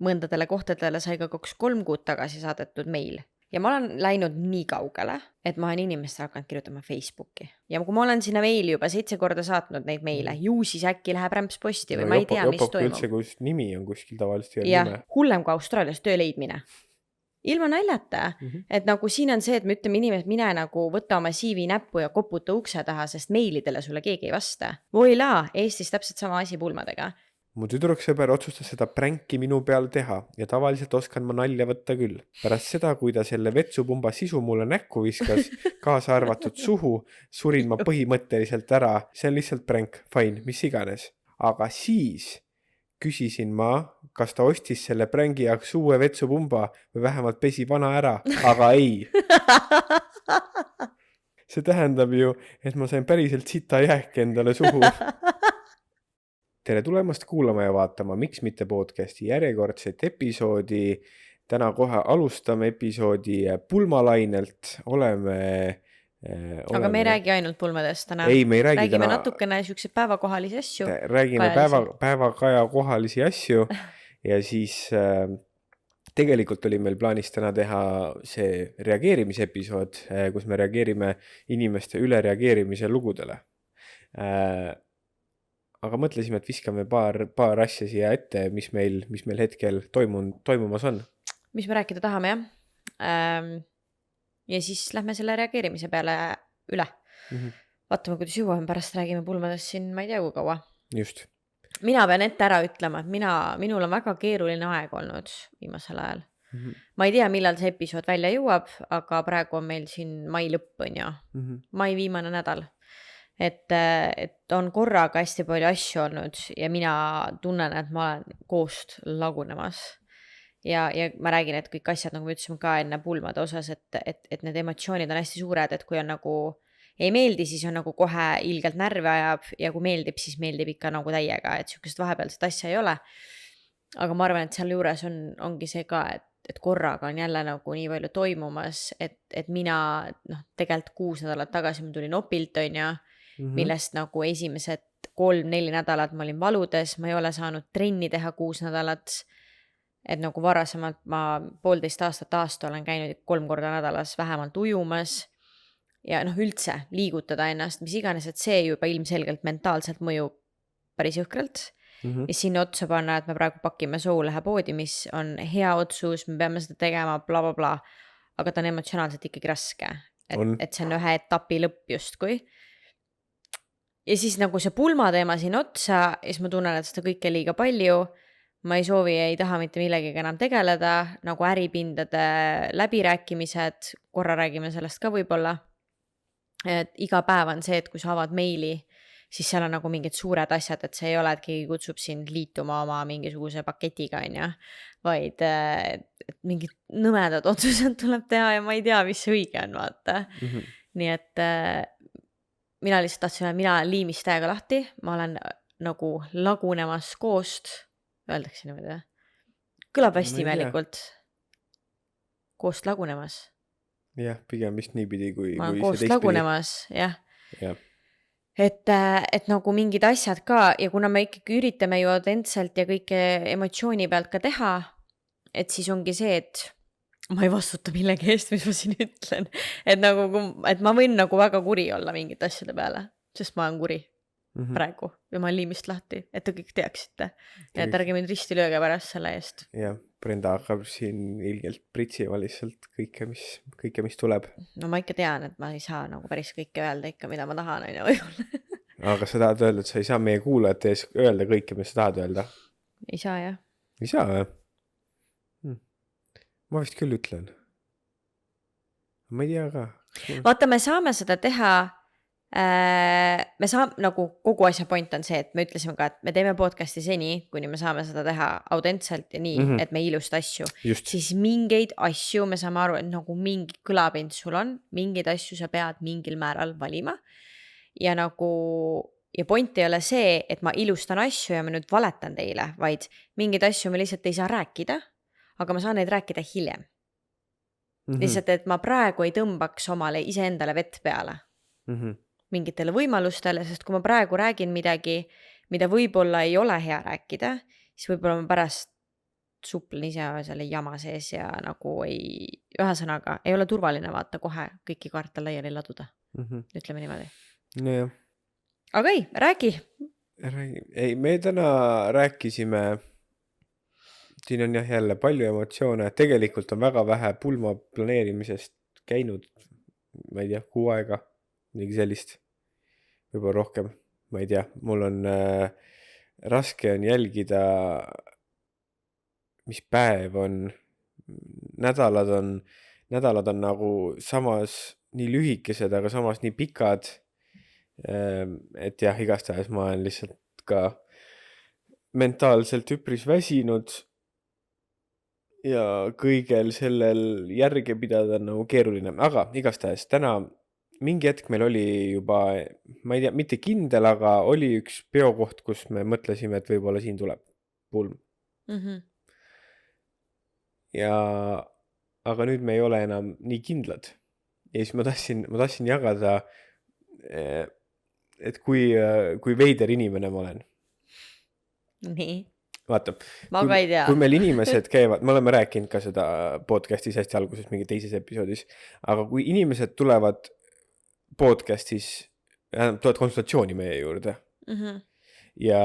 mõndadele kohtadele sai ka 2-3 kuud tagasi saadetud meil. Ja ma olen läinud nii kaugele, et ma olen inimestele hakanud kirjutama Facebooki. Ja kui ma olen sinna meili juba 7 korda saatnud neid meile, ju siis äkki läheb rämpsposti või ma ei tea, mis toimub. Üldse, kus nimi on kuskil tavaliselt ja hullem kui Austraalias töö leidmine. Ilma näljata, et nagu siin on see, et me ütleme inimesed, mine nagu võta oma CV näppu ja koputa ukse taha, sest meilidele sulle keegi ei vasta. Voila, Eestis täpselt sama asi pulmadega. Mu tüdruksõber otsustas seda pränki minu peal teha ja tavaliselt oskan ma nalja võtta küll. Pärast seda, kui ta selle vetsupumba sisu mulle näkku viskas, kaasa arvatud suhu, surin ma põhimõtteliselt ära. See on lihtsalt pränk, fine, mis iganes. Aga siis küsisin ma, kas ta ostis selle prängi jaoks uue vetsupumba või vähemalt pesi vana ära, aga ei. See tähendab ju, et ma sain päriselt sita jääke endale suhu. Tere tulemast kuulama ja vaatama Miks mitte podcasti järjekordset episoodi. Täna kohe alustame episoodi pulmalainelt. Aga me ei räägi ainult pulmadest täna. Ei, me ei räägi räägime täna. natukene niisuguse päevakohalisi asju. Räägime päevakaja kohalisi asju ja siis tegelikult oli meil plaanis täna teha see reageerimise episood, kus me reageerime inimeste ülereageerimise lugudele. Aga mõtlesime, et viskame paar asja siia ette, mis meil hetkel toimumas on. Mis me rääkida tahame, jah. Ja siis lähme selle reageerimise peale üle. Vaatame, kuidas jõuame, pärast räägime pulmadest siin, ma ei tea kui kaua. Just. Mina pean ette ära ütlema, et minul on väga keeruline aeg olnud viimasel ajal. Ma ei tea, millal see episood välja jõuab, aga praegu on meil siin mai lõpp on ja mai viimane nädal. Et on korraga hästi palju asju olnud ja mina tunnen, et ma olen koost lagunemas. Ja ma räägin, et kõik asjad, nagu me ütlesime ka enne pulmade osas, et need emotsioonid on hästi suured, et kui on nagu ei meeldi, siis on nagu kohe ilgelt närvi ajab ja kui meeldib, siis meeldib ikka nagu täiega, et sihukest vahepealset asja ei ole. Aga ma arvan, et seal juures ongi see ka, et korraga on jälle nagu nii palju toimumas, et mina tegelikult 6 nädalat tagasi ma tulin opilt on ja millest nagu esimesed 3-4 nädalat ma olin valudes, ma ei ole saanud trenni teha 6 nädalat, et nagu varasemalt ma 1,5 aastat olen käinud 3 korda nädalas vähemalt ujumas ja üldse liigutada ennast, mis iganes, et see juba ilmselgelt mentaalselt mõjub päris jõhkralt. Ja sinna otsa panna, et me praegu pakime Soulehe poodi, mis on hea otsus, me peame seda tegema, bla bla bla, aga ta on emotsionaalselt ikkagi raske, et see on ühe etapi lõpp justkui. Ja siis nagu see pulma teema siin otsa, ja siis ma tunnen, et seda kõike liiga palju, ma ei soovi, ei taha mitte millegagi enam tegeleda, nagu äripindade läbirääkimised, korra räägime sellest ka võib-olla, et iga päev on see, et kui sa avad meili, siis seal on nagu mingid suured asjad, et see ei ole, et keegi kutsub sind liituma oma mingisuguse paketiga, vaid et mingid nõmedad otsused tuleb teha ja ma ei tea, mis see õige on, vaata. Nii et mina lihtsalt tahtsin, et mina olen liimist täiega lahti, ma olen nagu lagunemas koost, öeldakse niimoodi. Kõlab hästi imelikult. Koost lagunemas. Jah, pigem vist niipidi kui ma olen koost lagunemas, jah. Ja. Et nagu mingid asjad ka ja kuna me ikkagi üritame ju autentselt ja kõike emotsiooni pealt ka teha, et siis ongi see, et ma ei vastuta millegi eest, mis ma siin ütlen. Et ma võin nagu väga kuri olla mingite asjade peale, sest ma olen kuri praegu ja ma olen liimist lahti, et te kõik teaksite. Ja et ärge mind risti lööge pärast selle eest. Ja, Brenda hakkab siin ilgelt pritsima lihtsalt kõike, mis tuleb. No ma ikka tean, et ma ei saa nagu päris kõike öelda ikka, mida ma tahan, võib-olla. Aga sa tahad öelda, et sa ei saa meie kuulajate ees öelda kõike, mis sa tahad öelda? Ei saa, jah. Ei saa, jah? Ma vist küll ütlen. Ma ei tea ka. Vaata, me saame seda teha, me saame, nagu kogu asja point on see, et me ütlesime ka, et me teeme podcasti seni, kuni me saame seda teha autentselt ja nii, et me ilust asju. Just. Siis mingeid asju me saame aru, et nagu mingi kõlapind sul on, mingeid asju sa pead mingil määral valima. Ja nagu, ja point ei ole see, et ma ilustan asju ja ma nüüd valetan teile, vaid mingeid asju me lihtsalt ei saa rääkida, aga ma saan neid rääkida hiljem. Lihtsalt, et ma praegu ei tõmbaks omale iseendale vett peale mingitele võimalustele, sest kui ma praegu räägin midagi, mida võib-olla ei ole hea rääkida, siis võib-olla ma pärast suplen ise selle jama sees ja nagu ühesõnaga, ei ole turvaline vaata kohe kõiki kaarte laiali laduda, ütleme niimoodi. Nojah. Aga räägi. Ei, me täna rääkisime, siin on jah jälle palju emotsioone, tegelikult on väga vähe pulma planeerimisest käinud, ma ei tea, 6 aega, mingi sellist, võib-olla rohkem, ma ei tea, mul on raske on jälgida, mis päev on, nädalad on nagu samas nii lühikesed, aga samas nii pikad, et jah, igastahes ma olen lihtsalt ka mentaalselt üpris väsinud ja kõigel sellel järge pidada on nagu keeruline, aga igastahes täna mingi hetk meil oli juba, ma ei tea, mitte kindel, aga oli üks peokoht, kus me mõtlesime, et võib-olla siin tuleb pulm. Aga nüüd me ei ole enam nii kindlad. Ja siis ma tahtsin jagada, et kui veider inimene ma olen. Nii. Vaata, Ma ka ei tea. kui meil inimesed käivad, me oleme rääkinud ka seda podcastis hästi alguses, mingi teises episoodis, aga kui inimesed tulevad podcastis, tulevad konsultatsiooni meie juurde ja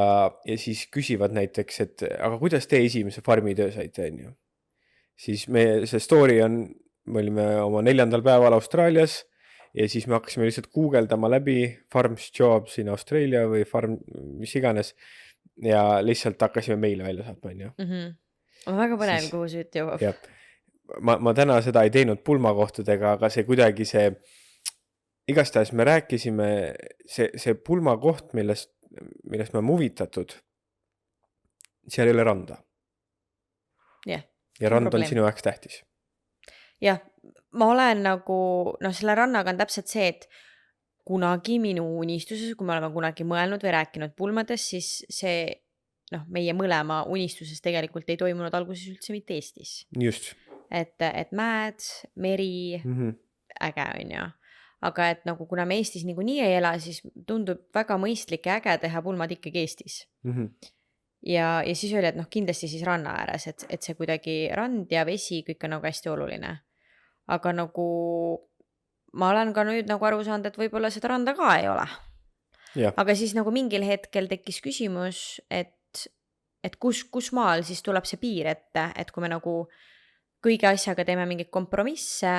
siis küsivad näiteks, et aga kuidas te esimese farmitöö saite, on ju? Siis see story on, me olime oma 4. päeval Austraalias ja siis me hakkasime lihtsalt guugeldama läbi farms jobs in Australia või farm, mis iganes ja lihtsalt hakkasime meile välja saatma, on ju. On väga põnev, kuhu see üt jõuab. Jah. Ma täna seda ei teinud pulmakohtadega, aga see kuidagi igastahes me rääkisime, see pulmakoht, millest me huvitatud, seal ei ole randa. Jah. Ja rand on sinu jaoks tähtis. Jah, ma olen nagu, selle rannaga on täpselt see, et kunagi minu unistuses, kui me oleme kunagi mõelnud või rääkinud pulmades, siis see, meie mõlema unistuses tegelikult ei toimunud alguses üldse mitte Eestis. Just. Et mäed, meri, äge on ju. Aga et nagu kuna me Eestis nii ei ela, siis tundub väga mõistlik ja äge teha pulmad ikkagi Eestis. Ja siis oli, et kindlasti siis ranna ääres, et see kuidagi rand ja vesi kõik on nagu hästi oluline. Aga nagu ma olen ka nüüd nagu aru saanud, et võib-olla seda randa ka ei ole. Ja. Aga siis nagu mingil hetkel tekkis küsimus, et kus maal siis tuleb see piir ette, et kui me nagu kõige asjaga teeme mingid kompromisse.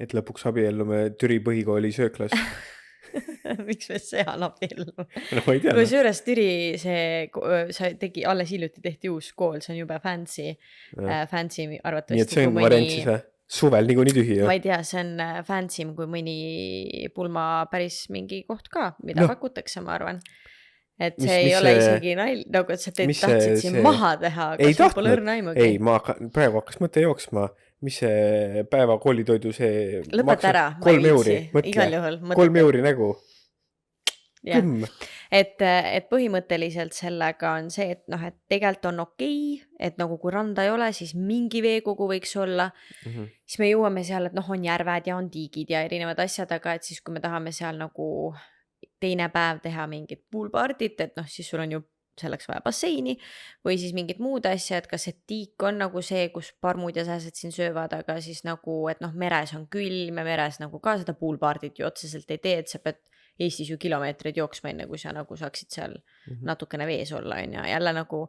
Et lõpuks abiellume Türi põhikooli sööklas. Miks me seal abiellume? No ma ei tea. Kui suures Türi alles hiljuti tehti uus kool, see on jube fancy arvatavasti. Nii et see on variantsis või? Suvel nii tühi ju. Ma ei tea, see on fancy kui mõni pulma päris mingi koht ka, mida pakutakse, ma arvan. Et see ei ole isegi nagu, et sa tahtsid siin maha teha, aga sul pole õrna aimugi. Ei, praegu hakkas mõte jooksma, mis see päeva koolitoidu see lõpeta ära, ma ei viitsi, igal juhul. 3 euri nägu. Et põhimõtteliselt sellega on see, et tegelikult on okei, et nagu kui randa ei ole, siis mingi veekogu võiks olla, siis me jõuame seal, et on järved ja on tiigid ja erinevad asjad, aga et siis kui me tahame seal nagu teine päev teha mingit poolpartit, et siis sul on ju selleks vaja basseini või siis mingid muud asja, et kas see tiik on nagu see, kus parmud ja sääsed siin söövad, aga siis nagu, et meres on külm ja meres nagu ka seda poolpartit ju otseselt ei tee, et sa pead Eestis ju kilomeetreid jooksma enne, kui sa nagu saaksid seal natukene vees olla, on ja jälle nagu,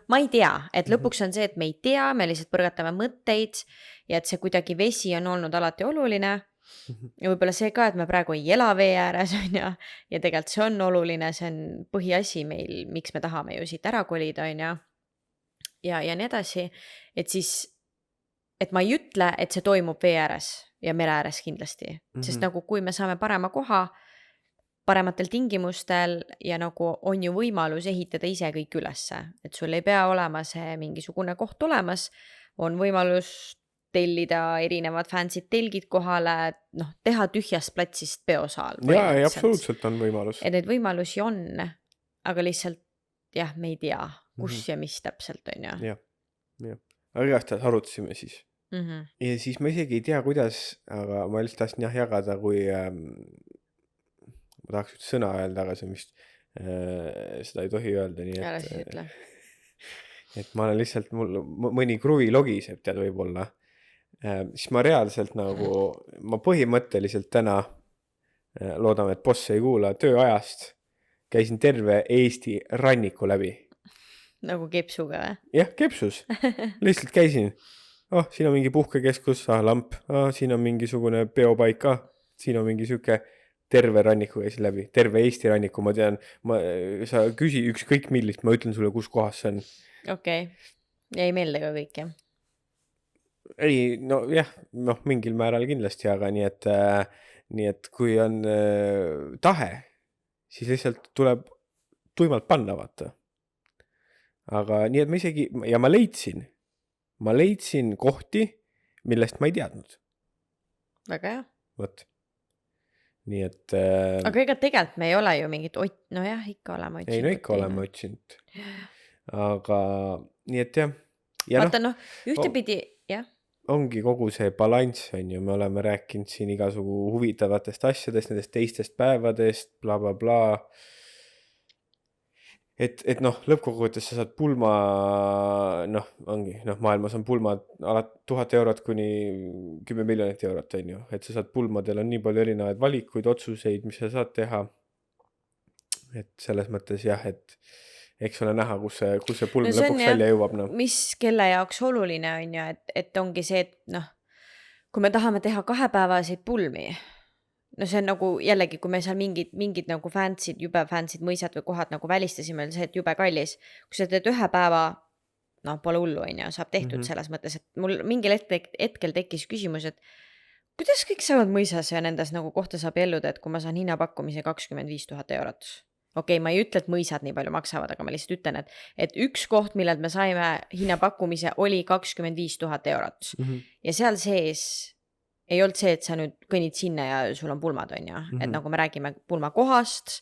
ma ei tea, et lõpuks on see, et me ei tea, me lihtsalt põrgatame mõtteid ja et see kuidagi vesi on olnud alati oluline ja võib-olla see ka, et me praegu ei ela vee ääres, on ja tegelikult see on oluline, see on põhiasi meil, miks me tahame ju siit ära kolida, on ja nii edasi, et siis, et ma ei ütle, et see toimub vee ääres ja mere ääres kindlasti, sest nagu kui me saame parema koha, parematel tingimustel ja nagu on ju võimalus ehitada ise kõik ülesse, et sul ei pea olema see mingisugune koht olemas, on võimalus tellida erinevad fancy'd telgid kohale, teha tühjast platsist peosaal. Jaa, absoluutselt on võimalus. Et neid võimalusi on, aga lihtsalt jah, me ei tea, kus ja mis täpselt on ja. Jah. Aga igatahes arutasime siis. Ja siis ma isegi ei tea, kuidas, aga ma lihtsalt tahtsin jagada, kui ma tahaks sõna öelda, aga see on vist seda ei tohi öelda, nii et et ma olen lihtsalt, mul mõni kruvi logiseb, tead võib-olla. Siis ma reaalselt nagu, ma põhimõtteliselt täna, loodame, et boss ei kuula, tööajast käisin terve Eesti ranniku läbi. Nagu kepsuga või? Jah, kepsus. Lihtsalt käisin. Siin on mingi puhkekeskus, lamp, siin on mingisugune peopaik, siin on mingi siuke terve ranniku käisin läbi. Terve Eesti ranniku, ma tean, sa küsi ükskõik millist, ma ütlen sulle, kus kohas see on. Okei. Jäi meelde ka kõik, jah? Ei, no jah, mingil määral kindlasti, aga nii et kui on tahe, siis lihtsalt tuleb tuimalt panna, vaata. Aga nii, et ma isegi, ja ma leidsin kohti, millest ma ei teadnud. Väga hea. Võt. Nii, et... Aga ega tegelikult me ei ole ju mingit no jah, ikka oleme otsinud. Ei, no ikka oleme otsinud. Aga nii, et jah. Vaata, ühtepidi, jah. Ongi kogu see balanss, on ju, me oleme rääkinud siin igasugu huvitavatest asjadest, nendest teistest päevadest, bla, bla, bla. Et lõppkokkuvõttes sa saad pulma, maailmas on pulmad 1000 eurot kuni 10 miljonit eurot, on ju. Et sa saad pulmadel on nii palju erinevaid valikuid, otsuseid, mis sa saad teha. Et selles mõttes jah, et eks ole näha, kus see pulm lõpuks välja jõuab. Mis kelle jaoks oluline on ju, et ongi see, et kui me tahame teha 2-päevaseid pulmi, see on nagu jällegi, kui me seal mingid nagu jube fansid mõisad või kohad nagu välistasime, see, et jube kallis. Kui sa teed 1 päeva, pole hullu, on ju, saab tehtud selles mõttes, et mul mingil hetkel tekkis küsimus, et kuidas kõik saavad mõisas ja nendes nagu kohta saab elluda, et kui ma saan hinnapakkumise 25 000 eurot. Okei, ma ei ütle, et mõisad nii palju maksavad, aga ma lihtsalt ütlen, et üks koht, millelt me saime hinnapakkumise, oli 25 000 eurot. Ja seal sees ei olnud see, et sa nüüd kõnnid sinna ja sul on pulmad, on ju. Et nagu me räägime pulmakohast,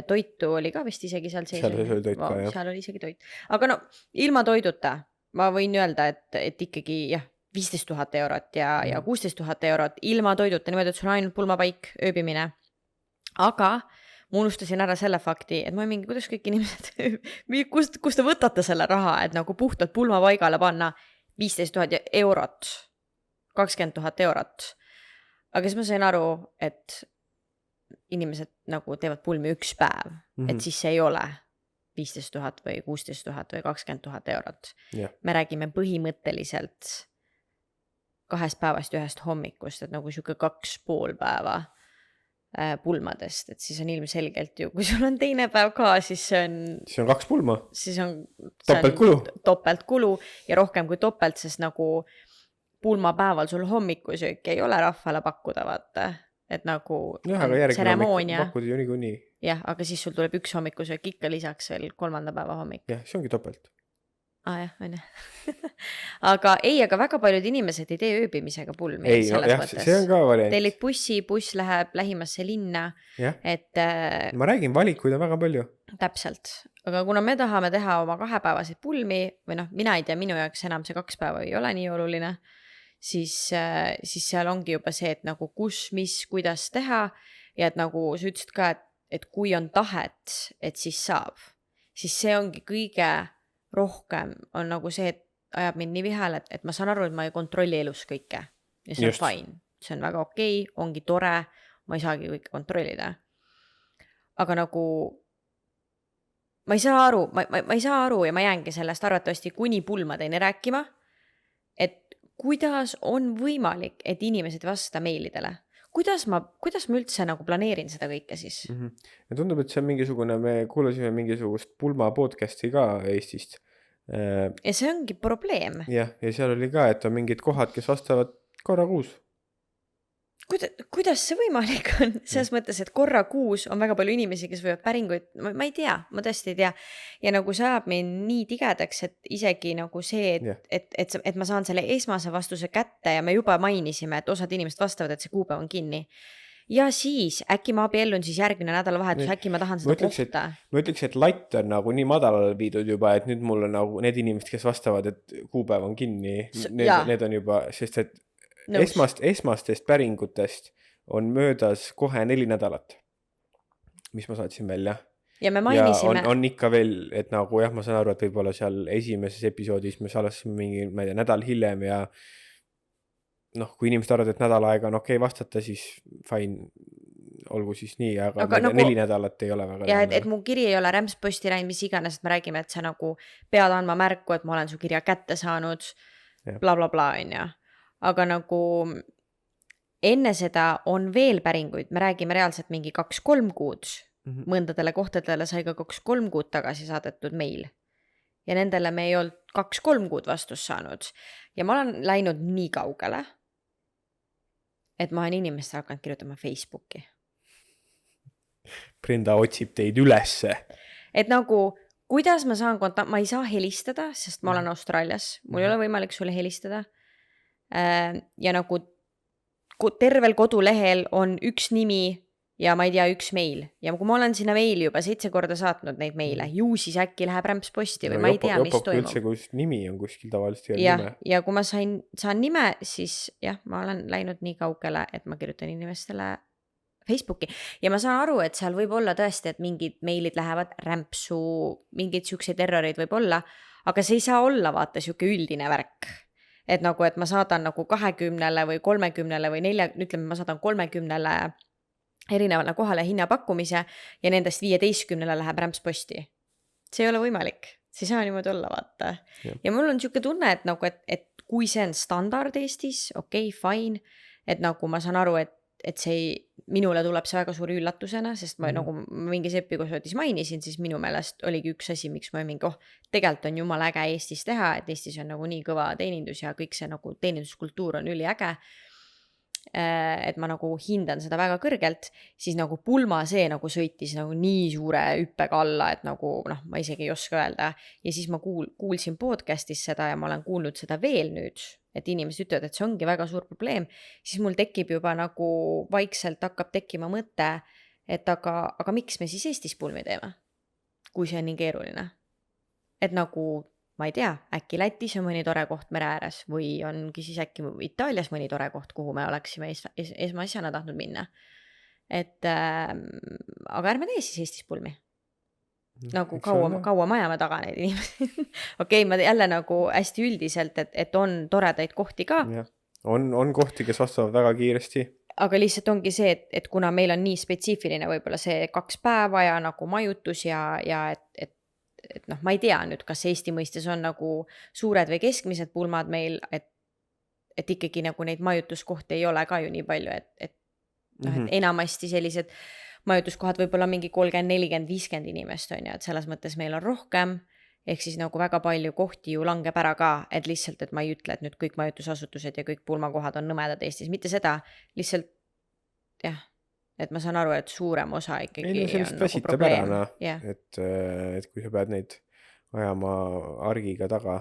toitu oli ka vist isegi seal sees. Seal oli toit ka, jah. Seal oli isegi toit. Aga ilma toiduta ma võin öelda, et ikkagi jah, 15 000 eurot ja 16 000 eurot ilma toiduta, niimoodi, et sul on ainult pulmapaik, ööbimine. Aga ma unustasin ära selle fakti, et ma mingi, kuidas kõik inimesed, kust te võtate selle raha, et nagu puhtalt pulmapaigale panna 15 000 eurot. 20 000 eurot. Aga siis ma sain aru, et inimesed nagu teevad pulmi 1 päev. Et siis see ei ole 15 000 või 16 000 või 20 000 eurot. Yeah. Me räägime põhimõtteliselt 2 päevast 1 hommikust, et nagu siuke 2,5 päeva pulmadest. Et siis on ilmselgelt ju, kui sul on teine päev ka, siis see on... Siis on 2 pulma. Siis on... Topeltkulu. Ja rohkem kui topelt, sest nagu... pulmapäeval sul hommikusöök ei ole rahvale pakkuda, vaata, et nagu aga järgmine pakkuda ju niikuinii. Jah, aga siis sul tuleb 1 hommikusöök ikka lisaks veel 3. päeva hommik. Jah, see ongi topelt. Jah, on jah. aga väga paljud inimesed ei tee ööbimisega pulmi. Ei, jah, see on ka variant. Tellid buss läheb lähimasse linna. Et... Ma räägin, valikuid on väga palju. Täpselt. Aga kuna me tahame teha oma 2-päevaseid pulmi, või mina ei tea, minu jaoks enam see 2 päeva ei ole nii oluline, siis seal ongi juba see, et nagu kus, mis, kuidas teha ja et nagu sa ütlesid ka, et kui on tahet, et siis saab, siis see ongi kõige rohkem on nagu see, et ajab mind nii vihale, et ma saan aru, et ma ei kontrolli elus kõike ja see on fine, see on väga okei, ongi tore, ma ei saagi kõike kontrollida. Aga nagu ma ei saa aru ja ma jäängi sellest arvatavasti kuni pulmadeni rääkima, et kuidas on võimalik, et inimesed vasta meilidele? Kuidas ma üldse nagu planeerin seda kõike siis? Ja tundub, et see on mingisugune, me kuulasime mingisugust pulma podcasti ka Eestist. Ja see ongi probleem. Ja seal oli ka, et on mingid kohad, kes vastavad korra kuus. Kuidas see võimalik on? Selles mõttes, et korra kuus on väga palju inimesi, kes võivad päringuid, ma ei tea, ma tõesti ei tea. Ja nagu see ajab mind nii tigedaks, et isegi nagu see, et ma saan selle esmase vastuse kätte ja me juba mainisime, et osad inimesed vastavad, et see kuupäev on kinni. Ja siis äkki ma abiellun siis järgmine nädalavahetus, äkki ma tahan seda kohta. Ma ütleks, et latt on nagu nii madalale viidud juba, et nüüd mul on nagu need inimesed, kes vastavad, et kuupäev on kinni, need on juba, sest et esmastest päringutest on möödas kohe 4 nädalat, mis ma saatsin välja. ja me ja mainisime, on ikka veel, et nagu jah, ma saan aru, et võib-olla seal esimeses episoodis me salasime mingi, ma ei tea, nädal hiljem ja noh, kui inimesed arvavad, et nädal aega on okei vastata, siis fine, olgu siis nii, aga ma aga ei tea, nagu 4 nädalat ei ole väga ja hea. et mu kiri ei ole rämpsposti läinud, mis iganes, et me räägime, et sa nagu pead andma märku, et ma olen su kirja kätte saanud Jah. blablabla, onju. Aga nagu enne seda on veel päringuid, me räägime reaalselt mingi 2-3 kuud. Mõndadele kohtadele sai ka 2-3 kuud tagasi saadetud meil. Ja nendele me ei olnud 2-3 kuud vastust saanud. Ja ma olen läinud nii kaugele, et ma olen inimestele hakanud kirjutama Facebooki. Brenda otsib teid ülesse. Et nagu, kuidas ma saan ma ei saa helistada, sest ma olen Austraalias. Mul ei ole võimalik sulle helistada. Ja nagu tervel kodulehel on üks nimi ja ma ei tea, üks meil. Ja kui ma olen sinna meili juba 7 korda saatnud neid meile, ju siis äkki läheb rämpsposti või ma ei tea, mis toimub. Üldse, kus nimi on kuskil tavaliselt ei ja, nime. ja kui ma saan nime, siis jah, ma olen läinud nii kaugele, et ma kirjutan inimestele Facebooki. Ja ma saan aru, et seal võib olla tõesti, et mingid meilid lähevad rämpsu, mingid siukseid erroreid võib olla, aga see ei saa olla vaata siuke üldine värk. Et nagu, et ma saadan nagu 20 või 30 või 4, ütleme, ma saadan 30 erinevale kohale hinnapakkumise ja nendest 15 läheb rämpsposti. See ei ole võimalik. See ei saa niimoodi olla, vaata. Ja mul on siuke tunne, et nagu, et kui see on standard Eestis, okei, fine, et nagu ma saan aru, et see minule tuleb see väga suuri üllatusena, sest ma nagu mingis episoodis mainisin, siis minu meelest oligi üks asi, miks ma mingi, tegelikult on jumala äge Eestis teha, et Eestis on nagu nii kõva teenindus ja kõik see nagu teeninduskultuur on üliäge. Et ma nagu hindan seda väga kõrgelt, siis nagu pulma see nagu sõitis nagu nii suure hüppega alla, et nagu ma isegi ei oska öelda. Ja siis ma kuulsin podcastis seda ja ma olen kuulnud seda veel nüüd, et inimesed ütlevad, et see ongi väga suur probleem, siis mul tekib juba nagu vaikselt hakkab tekkima mõte, et aga miks me siis Eestis pulmi teeme, kui see on nii keeruline. Et nagu ma ei tea, äkki Lätis on mõni tore koht mere ääres või ongi siis äkki Itaalias mõni tore koht, kuhu me oleksime esmaasjana tahtnud minna. Et aga ärme tee siis Eestis pulmi. Nagu kaua majame taga neid inimesi. Okei, ma jälle nagu hästi üldiselt, et on toredaid kohti ka. Ja. On kohti, kes vastavad väga kiiresti. Aga lihtsalt ongi see, et kuna meil on nii spetsiifiline võib-olla see 2 päeva ja nagu majutus ja et ma ei tea nüüd, kas Eesti mõistes on nagu suured või keskmised pulmad meil, et ikkagi nagu neid majutuskohti ei ole ka ju nii palju, et enamasti sellised majutuskohad võib-olla mingi 30, 40, 50 inimest on ja, et selles mõttes meil on rohkem, ehk siis nagu väga palju kohti ju langeb ära ka, et lihtsalt, et ma ei ütle, et nüüd kõik majutusasutused ja kõik pulmakohad on nõmedad Eestis, mitte seda, lihtsalt jah. Et ma saan aru, et suurem osa ikkagi ei, no, on nagu probleem. Et kui sa pead neid ajama argiga taga.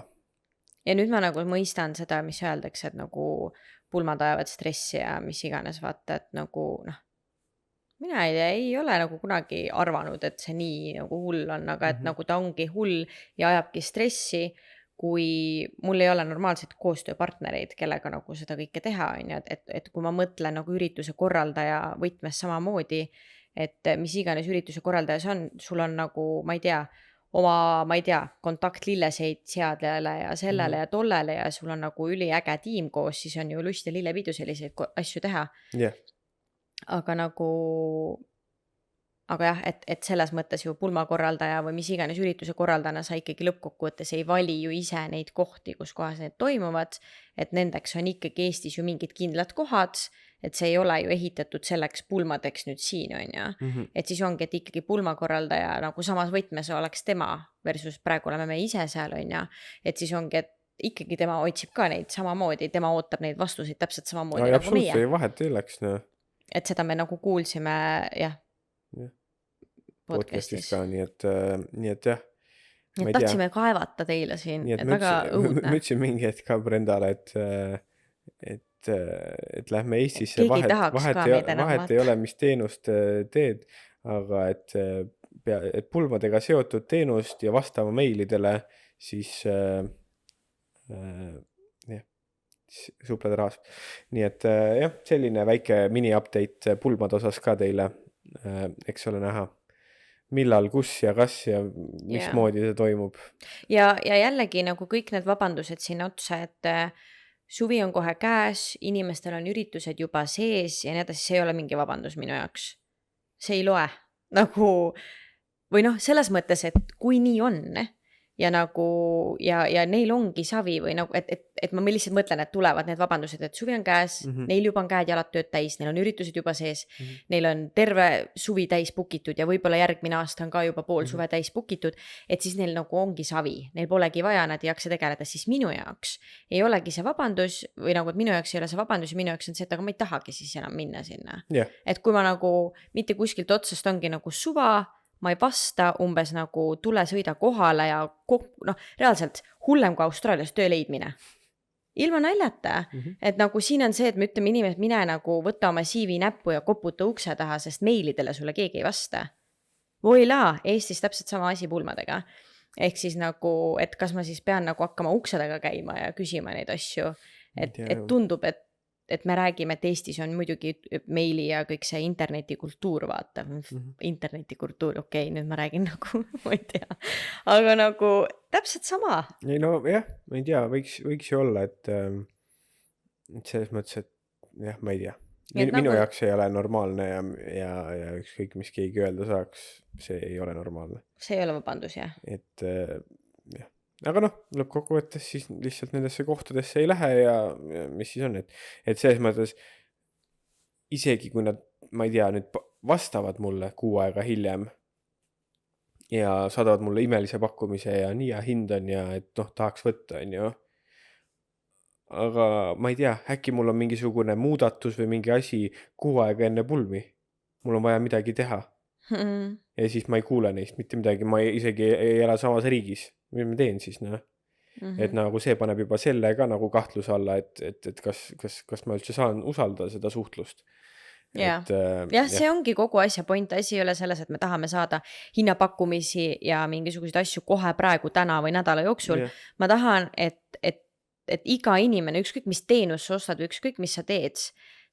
Ja nüüd ma nagu mõistan seda, mis öeldakse, et nagu pulmad ajavad stressi ja mis iganes vaata, et nagu mina ei ole nagu kunagi arvanud, et see nii nagu hull on, aga et nagu ta ongi hull ja ajabki stressi, kui mul ei ole normaalseid koostööpartnereid, kellega nagu seda kõike teha, et kui ma mõtlen nagu ürituse korraldaja võtmes samamoodi, et mis iganes ürituse korraldajas on, sul on nagu, ma ei tea, kontakt lilleseid seadjale ja sellele ja tollele ja sul on nagu üliäge tiim koos, siis on ju lust ja lillepidu selliseid asju teha. Aga jah, et selles mõttes ju pulmakorraldaja või mis iganes ürituse korraldajana sa ikkagi lõppkokkuvõttes ei vali ju ise neid kohti, kus kohas need toimuvad, et nendeks on ikkagi Eestis ju mingid kindlad kohad, et see ei ole ju ehitatud selleks pulmadeks nüüd siin on ja, et siis ongi, et ikkagi pulmakorraldaja nagu samas võtmes oleks tema versus praegu oleme me ise seal on ja, et siis ongi, et ikkagi tema otsib ka neid samamoodi, tema ootab neid vastuseid täpselt samamoodi nagu meie. Absoluutselt vahet ei läks, Et seda me nagu kuulsime, jah. Podcastis ka, nii et jah. Nii et tahtsime kaevata teile siin, et väga õudne. Ma ütlesin mingi hetk ka Brendale, et lähme Eestisse, vahet ei ole, mis teenust teed, aga et pulmadega seotud teenust ja vastama meilidele, siis suplad rahas. Nii et jah, selline väike mini-update pulmade osas ka teile, eks ole näha. millal, kus ja kas ja Jaa. mismoodi see toimub. ja jällegi nagu kõik need vabandused sinna otsa, et suvi on kohe käes, inimestel on üritused juba sees ja nii edasi, see ei ole mingi vabandus minu jaoks. See ei loe nagu, või noh, selles mõttes, et kui nii on ja nagu, ja neil ongi savi või nagu, et ma lihtsalt mõtlen, et tulevad need vabandused, et suvi on käes, neil juba on käed-jalad tööd täis, neil on üritused juba sees, neil on terve suvi täis book-itud ja võib-olla järgmine aasta on ka juba pool suve täis book-itud, et siis neil nagu ongi savi, neil polegi vaja, nad ei jaksa tegeleda, siis minu jaoks ei olegi see vabandus või nagu, et minu jaoks ei ole see vabandus ja minu jaoks on see, et aga ma ei tahagi siis enam minna sinna. Yeah. Et kui ma nagu mitte kuskilt otsast ongi nagu suva, ma ei vasta, umbes nagu tule sõida kohale ja noh, reaalselt hullem kui Austraalias töö leidmine. Ilma naljata, et nagu siin on see, et me ütleme inimesed, mine nagu võta oma CV näppu ja koputa ukse taha, sest meilidele sulle keegi ei vasta. Voila, Eestis täpselt sama asi pulmadega. Ehk siis nagu, et kas ma siis pean nagu hakkama uksedega käima ja küsima neid asju. Et tundub, et me räägime, et Eestis on muidugi meili ja kõik see internetikultuur, vaata. Internetikultuur, okei, nüüd ma räägin nagu, ma ei tea. Aga nagu täpselt sama. Ei no jah, ma ei tea, võiks ju olla, et selles mõttes, et jah, ma ei tea. Minu jaoks ei ole normaalne ja ükskõik, mis keegi öelda saaks, see ei ole normaalne. See ei ole vabandus, jah. Et jah. Aga noh, lõppkokkuvõttes siis lihtsalt nendesse kohtadesse ei lähe ja mis siis on, et selles mõttes isegi kui nad, ma ei tea, nüüd vastavad mulle 6 aega hiljem ja saadavad mulle imelise pakkumise ja nii ja hind on ja et noh, tahaks võtta, on ju. Aga ma ei tea, äkki mul on mingisugune muudatus või mingi asi 6 aega enne pulmi. Mul on vaja midagi teha. Ja siis ma ei kuule neist mitte midagi, ma isegi ei ela samas riigis. Mis ma teen siis, noh? Et nagu see paneb juba selle ka nagu kahtluse alla, et kas ma üldse saan usaldada seda suhtlust. Jah, see ongi kogu asja point, asi ei ole selles, et me tahame saada hinnapakkumisi ja mingisuguseid asju kohe praegu täna või nädala jooksul. Ma tahan, et iga inimene, ükskõik mis teenus sa ostad või ükskõik mis sa teed,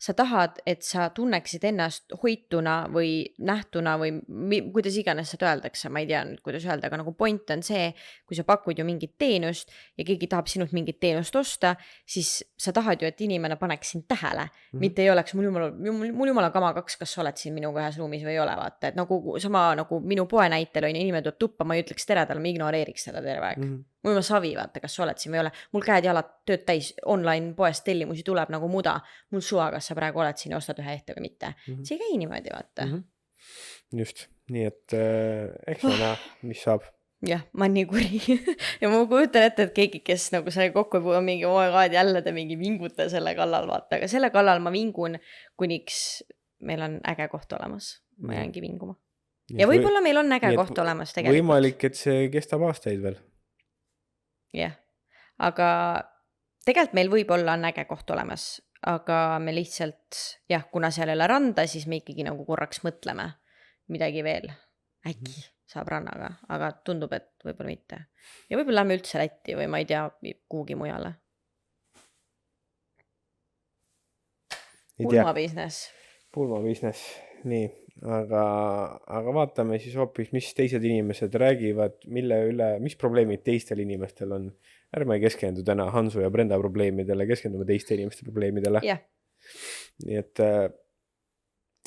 sa tahad, et sa tunneksid ennast hoituna või nähtuna või kuidas iganes seda öeldakse, ma ei tea nüüd, kuidas öelda, aga nagu point on see, kui sa pakud ju mingit teenust ja keegi tahab sinult mingit teenust osta, siis sa tahad ju, et inimene paneks sind tähele, mitte ei oleks mul jumala kama kaks, kas sa oled siin minuga ühes ruumis või ei ole, vaata, et nagu sama nagu minu poe näitel on inimene tuleb tuppa, ma ei ütleks tere talle, ma ignoreeriks seda terve aeg. Mul ma savi, vaata, kas sa oled siin või ei ole. Mul käed-jalad tööd täis, online poest tellimusi tuleb nagu muda. Mul suva, kas sa praegu oled siin ja ostad ühe ehte või mitte. See ei käi niimoodi, vaata. Just, nii et eks ma näe, mis saab. Jah, ma nii kuri. Ja ma kujutan ette, et keegi, kes nagu sai kokku või mingi oegaad jälle te mingi vinguta selle kallal, vaata. Aga selle kallal ma vingun, kuniks meil on äge koht olemas. Ma jäängi vinguma. Ja võib-olla meil on äge koht olemas tegelikult. Võimalik, et see kestab aastaid veel. Jah, aga tegelikult meil võib-olla on äge koht olemas, aga me lihtsalt, jah, kuna seal ei ole randa, siis me ikkagi nagu korraks mõtleme midagi veel. Äkki saab rannaga, aga tundub, et võib-olla mitte. Ja võib-olla lähme üldse Lätti või ma ei tea, kuhugi mujale. Pulmabusiness, nii. Aga vaatame siis hoopis, mis teised inimesed räägivad, mis probleemid teistel inimestel on. Ärme keskendu täna Hansu ja Brenda probleemidele, keskendume teiste inimeste probleemidele. Nii et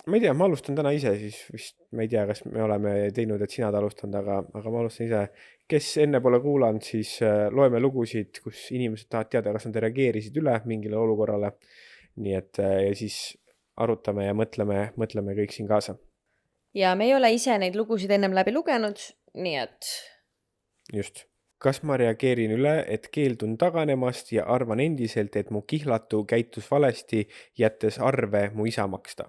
ma ei tea, ma alustan täna ise, siis vist ma ei tea, kas me oleme teinud, et sina alustanud, aga ma alustan ise. Kes enne pole kuulanud, siis loeme lugusid, kus inimesed tahavad teada, kas nad reageerisid üle mingile olukorrale. Nii et ja siis arutame ja mõtleme kõik siin kaasa. Ja me ei ole ise neid lugusid ennem läbi lugenud, nii et... Just. Kas ma reageerin üle, et keeldun taganemast ja arvan endiselt, et mu kihlatu käitus valesti, jättes arve mu isa maksta?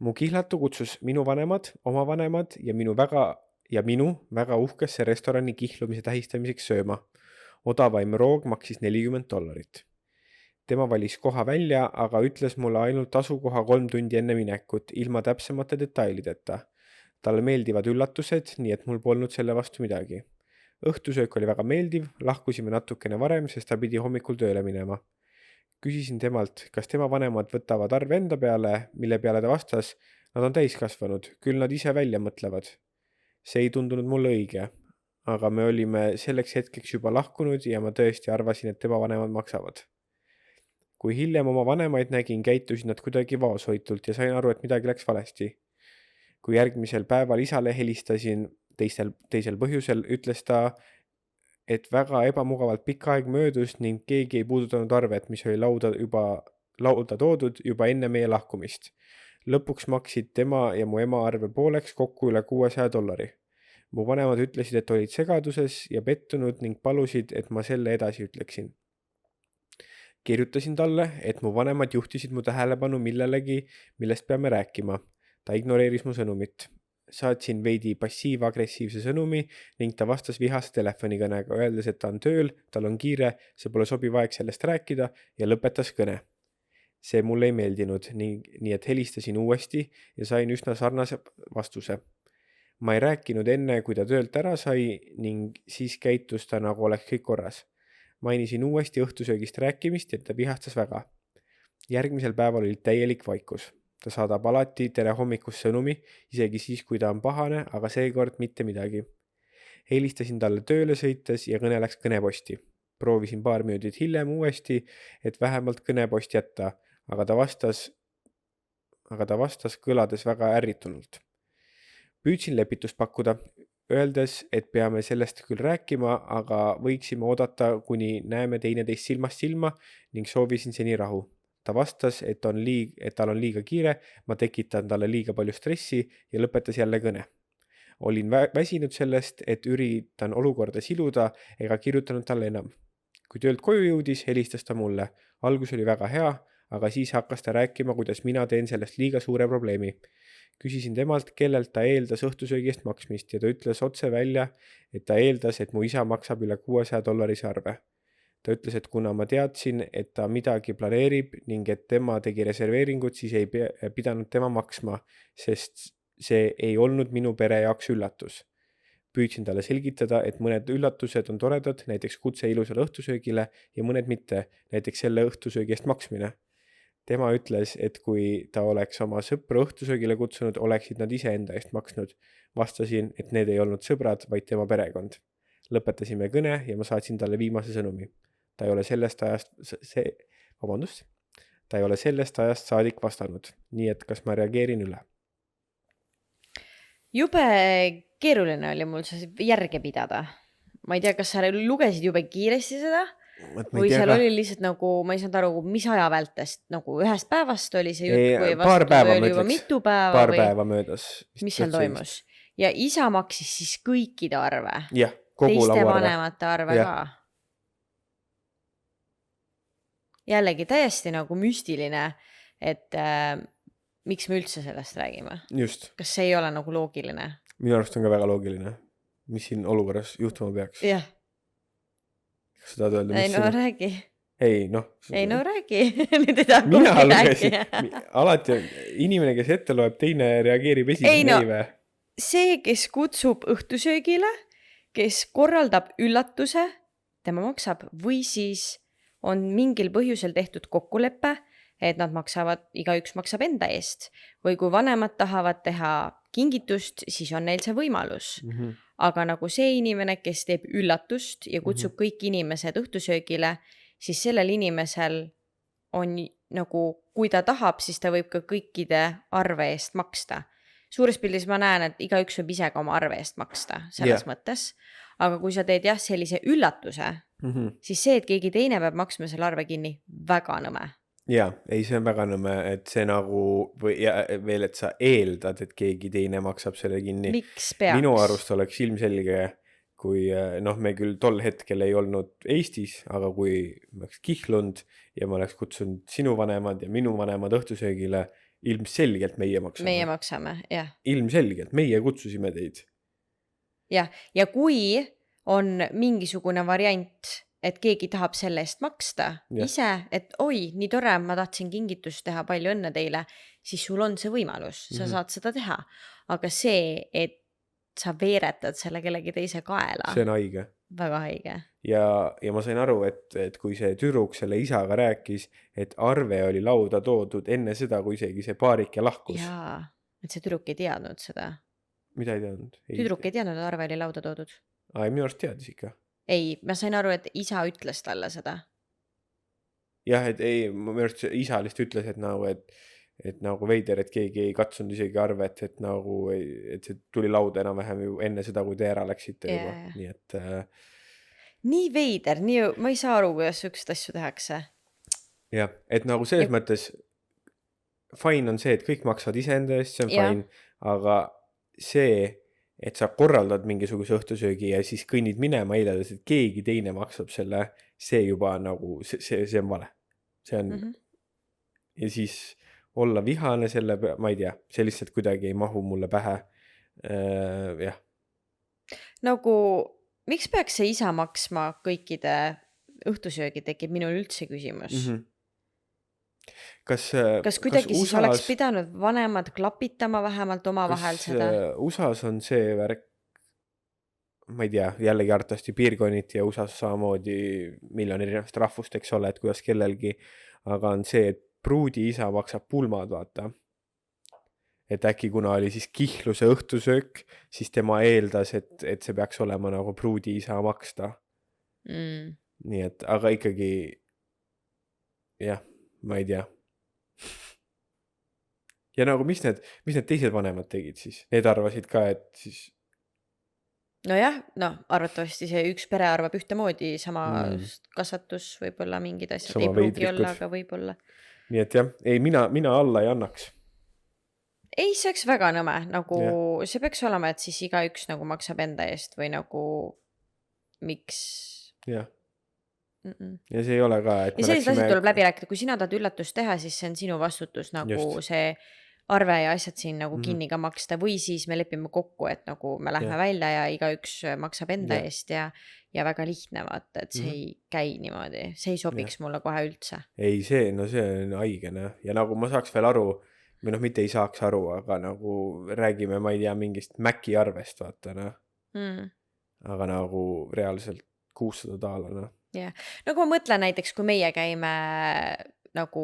Mu kihlatu kutsus minu vanemad, oma vanemad ja minu väga uhkesse restorani kihlumise tähistamiseks sööma. Odavaim roog maksis $40. Tema valis koha välja, aga ütles mulle ainult asukoha 3 tundi enne minekut, ilma täpsemate detailideta. Talle meeldivad üllatused, nii et mul polnud selle vastu midagi. Õhtusöök oli väga meeldiv, lahkusime natukene varem, sest ta pidi hommikul tööle minema. Küsisin temalt, kas tema vanemad võtavad arve enda peale, mille peale ta vastas, Nad on täiskasvanud, küll nad ise välja mõtlevad. See ei tundunud mulle õige, aga me olime selleks hetkeks juba lahkunud ja ma tõesti arvasin, et tema vanemad maksavad. Kui hiljem oma vanemaid nägin, käitusid nad kuidagi vaoshoitult ja sain aru, et midagi läks valesti. Kui järgmisel päeval isale helistasin teisel põhjusel, ütles ta, et väga ebamugavalt pikk aeg möödus ning keegi ei puudutanud arvet, mis oli lauda toodud juba enne meie lahkumist. Lõpuks maksid tema ja mu ema arve pooleks kokku üle $600. Mu vanemad ütlesid, et olid segaduses ja pettunud ning palusid, et ma selle edasi ütleksin. Kirjutasin talle, et mu vanemad juhtisid mu tähelepanu millelegi, millest peame rääkima. Ta ignoreeris mu sõnumit. Saatsin veidi passiiv-agressiivse sõnumi ning ta vastas vihase telefonikõnega, öeldes, et ta on tööl, tal on kiire, see pole sobiv aeg sellest rääkida ja lõpetas kõne. See mulle ei meeldinud, nii et helistasin uuesti ja sain üsna sarnase vastuse. Ma ei rääkinud enne, kui ta töölt ära sai ning siis käitus ta nagu oleks kõik korras. Mainisin uuesti õhtusöögist rääkimist ja ta vihastas väga. Järgmisel päeval oli täielik vaikus. Ta saadab alati tere hommikust sõnumi, isegi siis, kui ta on pahane, aga seekord mitte midagi. Helistasin talle tööle sõites ja kõne läks kõneposti. Proovisin paar minutit hiljem uuesti, et vähemalt kõnepost jätta, aga ta vastas kõlades väga ärritunult. Püüdsin lepitust pakkuda, öeldes, et peame sellest küll rääkima, aga võiksime oodata, kuni näeme teineteist silmast silma ning soovisin seni rahu. Ta vastas, et tal on liiga kiire, ma tekitan talle liiga palju stressi ja lõpetas jälle kõne. Olin väsinud sellest, et üritan olukorda siluda ega kirjutanud talle enam. Kui töölt koju jõudis, helistas ta mulle. Algus oli väga hea, aga siis hakkas ta rääkima, kuidas mina teen sellest liiga suure probleemi. Küsisin temalt, kellelt ta eeldas õhtusöögi eest maksmist ja ta ütles otse välja, et ta eeldas, et mu isa maksab üle $600 arve. Ta ütles, et kuna ma teadsin, et ta midagi planeerib ning et tema tegi reserveeringut, siis ei pidanud tema maksma, sest see ei olnud minu pere jaoks üllatus. Püüdsin talle selgitada, et mõned üllatused on toredad, näiteks kutse ilusale õhtusöögile ja mõned mitte, näiteks selle õhtusöögi eest maksmine. Tema ütles, et kui ta oleks oma sõpra õhtusöögile kutsunud, oleksid nad ise enda eest maksnud. Vastasin, et need ei olnud sõbrad, vaid tema perekond. Lõpetasime kõne ja ma saatsin talle viimase sõnumi. Ta ei ole sellest ajast saadik vastanud, nii et kas ma reageerin üle? Jube keeruline oli mul see järge pidada. Ma ei tea, kas sa lugesid jube kiiresti seda või seal oli lihtsalt nagu, ma ei saanud aru, mis aja vältest, nagu ühest päevast oli see jutt, kui vastu oli juba mitu päeva paar päeva möödas. Mis seal toimus? Ja isa maksis siis kõikide arve. Jah, kogu teiste vanemate arve ka. Jällegi täiesti nagu müstiline, et miks me üldse sellest räägime? Just. Kas see ei ole nagu loogiline? Minu arust on ka väga loogiline, mis siin olukorras juhtuma peaks. Jah. Kas sa tahad öelda, mis räägi. Ei, räägi. Nüüd ei taha mina lugesin. Alati inimene, kes ette loeb, teine reageerib esimene. See, kes kutsub õhtusöögile, kes korraldab üllatuse, tema maksab või siis on mingil põhjusel tehtud kokkulepe, et nad igaüks maksab enda eest. Või kui vanemad tahavad teha kingitust, siis on neil see võimalus. Aga nagu see inimene, kes teeb üllatust ja kutsub kõik inimesed õhtusöögile, siis sellel inimesel on nagu, kui ta tahab, siis ta võib ka kõikide arve eest maksta. Suures pildis ma näen, et igaüks võib ise ka oma arve eest maksta selles mõttes. Aga kui sa teed sellise üllatuse, siis see, et keegi teine peab maksma selle arve kinni, väga nõme. Jaa, ei, see on väga nõme, et see nagu, ja veel, et sa eeldad, et keegi teine maksab selle kinni. Miks peaks? Minu arust oleks ilmselge, kui me küll tol hetkel ei olnud Eestis, aga kui me oleks kihlunud ja ma oleks kutsunud sinu vanemad ja minu vanemad õhtusöögile, ilmselgelt meie maksame. Meie maksame, jah. Ilmselgelt, meie kutsusime teid. Jah, ja kui on mingisugune variant, et keegi tahab selle eest maksta ise, et oi, nii tore, ma tahtsin kingitust teha, palju õnne teile, siis sul on see võimalus, sa saad seda teha. Aga see, et sa veeretad selle kellegi teise kaela. See on haige. Väga haige. Ja ma sain aru, et kui see tüdruk selle isaga rääkis, et arve oli lauda toodud enne seda, kui isegi see paarike lahkus. Jaa, et et see tüdruk ei teadnud seda. Mida ei teadnud? Tüdruk ei teadnud, et arve oli lauda toodud. Minu arust teadis ikka. Ei, ma sain aru, et isa ütles talle seda. Jah, et ei, minu arust isa lihtsalt ütles, et nagu veider, et keegi ei katsunud isegi arvet, et nagu, et see tuli lauda enam-vähem ju enne seda, kui te ära läksite juba. Nii et nii veider, ma ei saa aru, kuidas sükst asju tehakse. jah, et nagu selles mõttes fine on see, et kõik maksavad iseenda eest, see on fine, aga see, et sa korraldad mingisuguse õhtusöögi ja siis kõnnid minema eeldades, et keegi teine maksab selle, see juba nagu, see on vale. See on ja siis olla vihane selle, ma ei tea, see lihtsalt kuidagi ei mahu mulle pähe. Jah. Nagu, miks peaks see isa maksma kõikide õhtusöögi, tekib minul üldse küsimus. Kas kuidagi siis oleks pidanud vanemad klapitama vähemalt oma vahel seda? USAs on see värk, ma ei tea, jällegi arvatavasti piirkonniti ja USAs samamoodi miljon erinevast rahvust, eks ole, et kuidas kellelgi, aga on see, et pruudi isa maksab pulmad, vaata. Et äkki kuna oli siis kihluse õhtusöök, siis tema eeldas, et see peaks olema nagu pruudi isa maksta. Nii et, aga ikkagi jah, ma ei tea. Ja nagu, mis need teised vanemad tegid siis? Need arvasid ka, et siis... Nojah, arvatavasti see üks pere arvab ühtemoodi, sama kasvatus, võib-olla mingid asjad sama ei pruugi olla, aga võib-olla. Nii et jah, ei, mina alla ei annaks. Ei, see oleks väga nõme, nagu see peaks olema, et siis iga üks nagu maksab enda eest või nagu miks... Jah. Ja see ei ole ka, et ja sellised asjad tuleb läbi rääkida, kui sina tahad üllatust teha, siis see on sinu vastutus nagu see arve ja asjad siin nagu kinni ka maksta või siis me lepime kokku, et nagu me lähme välja ja iga üks maksab enda eest ja väga lihtne vaata, et see ei käi niimoodi, see ei sobiks mulle kohe üldse. Ei, see on haigene ja nagu ma saaks veel aru, või mitte ei saaks aru, aga nagu räägime, ma ei tea, mingist Maci arvest vaata, aga nagu reaalselt $600. Jah, nagu ma mõtlen näiteks, kui meie käime nagu,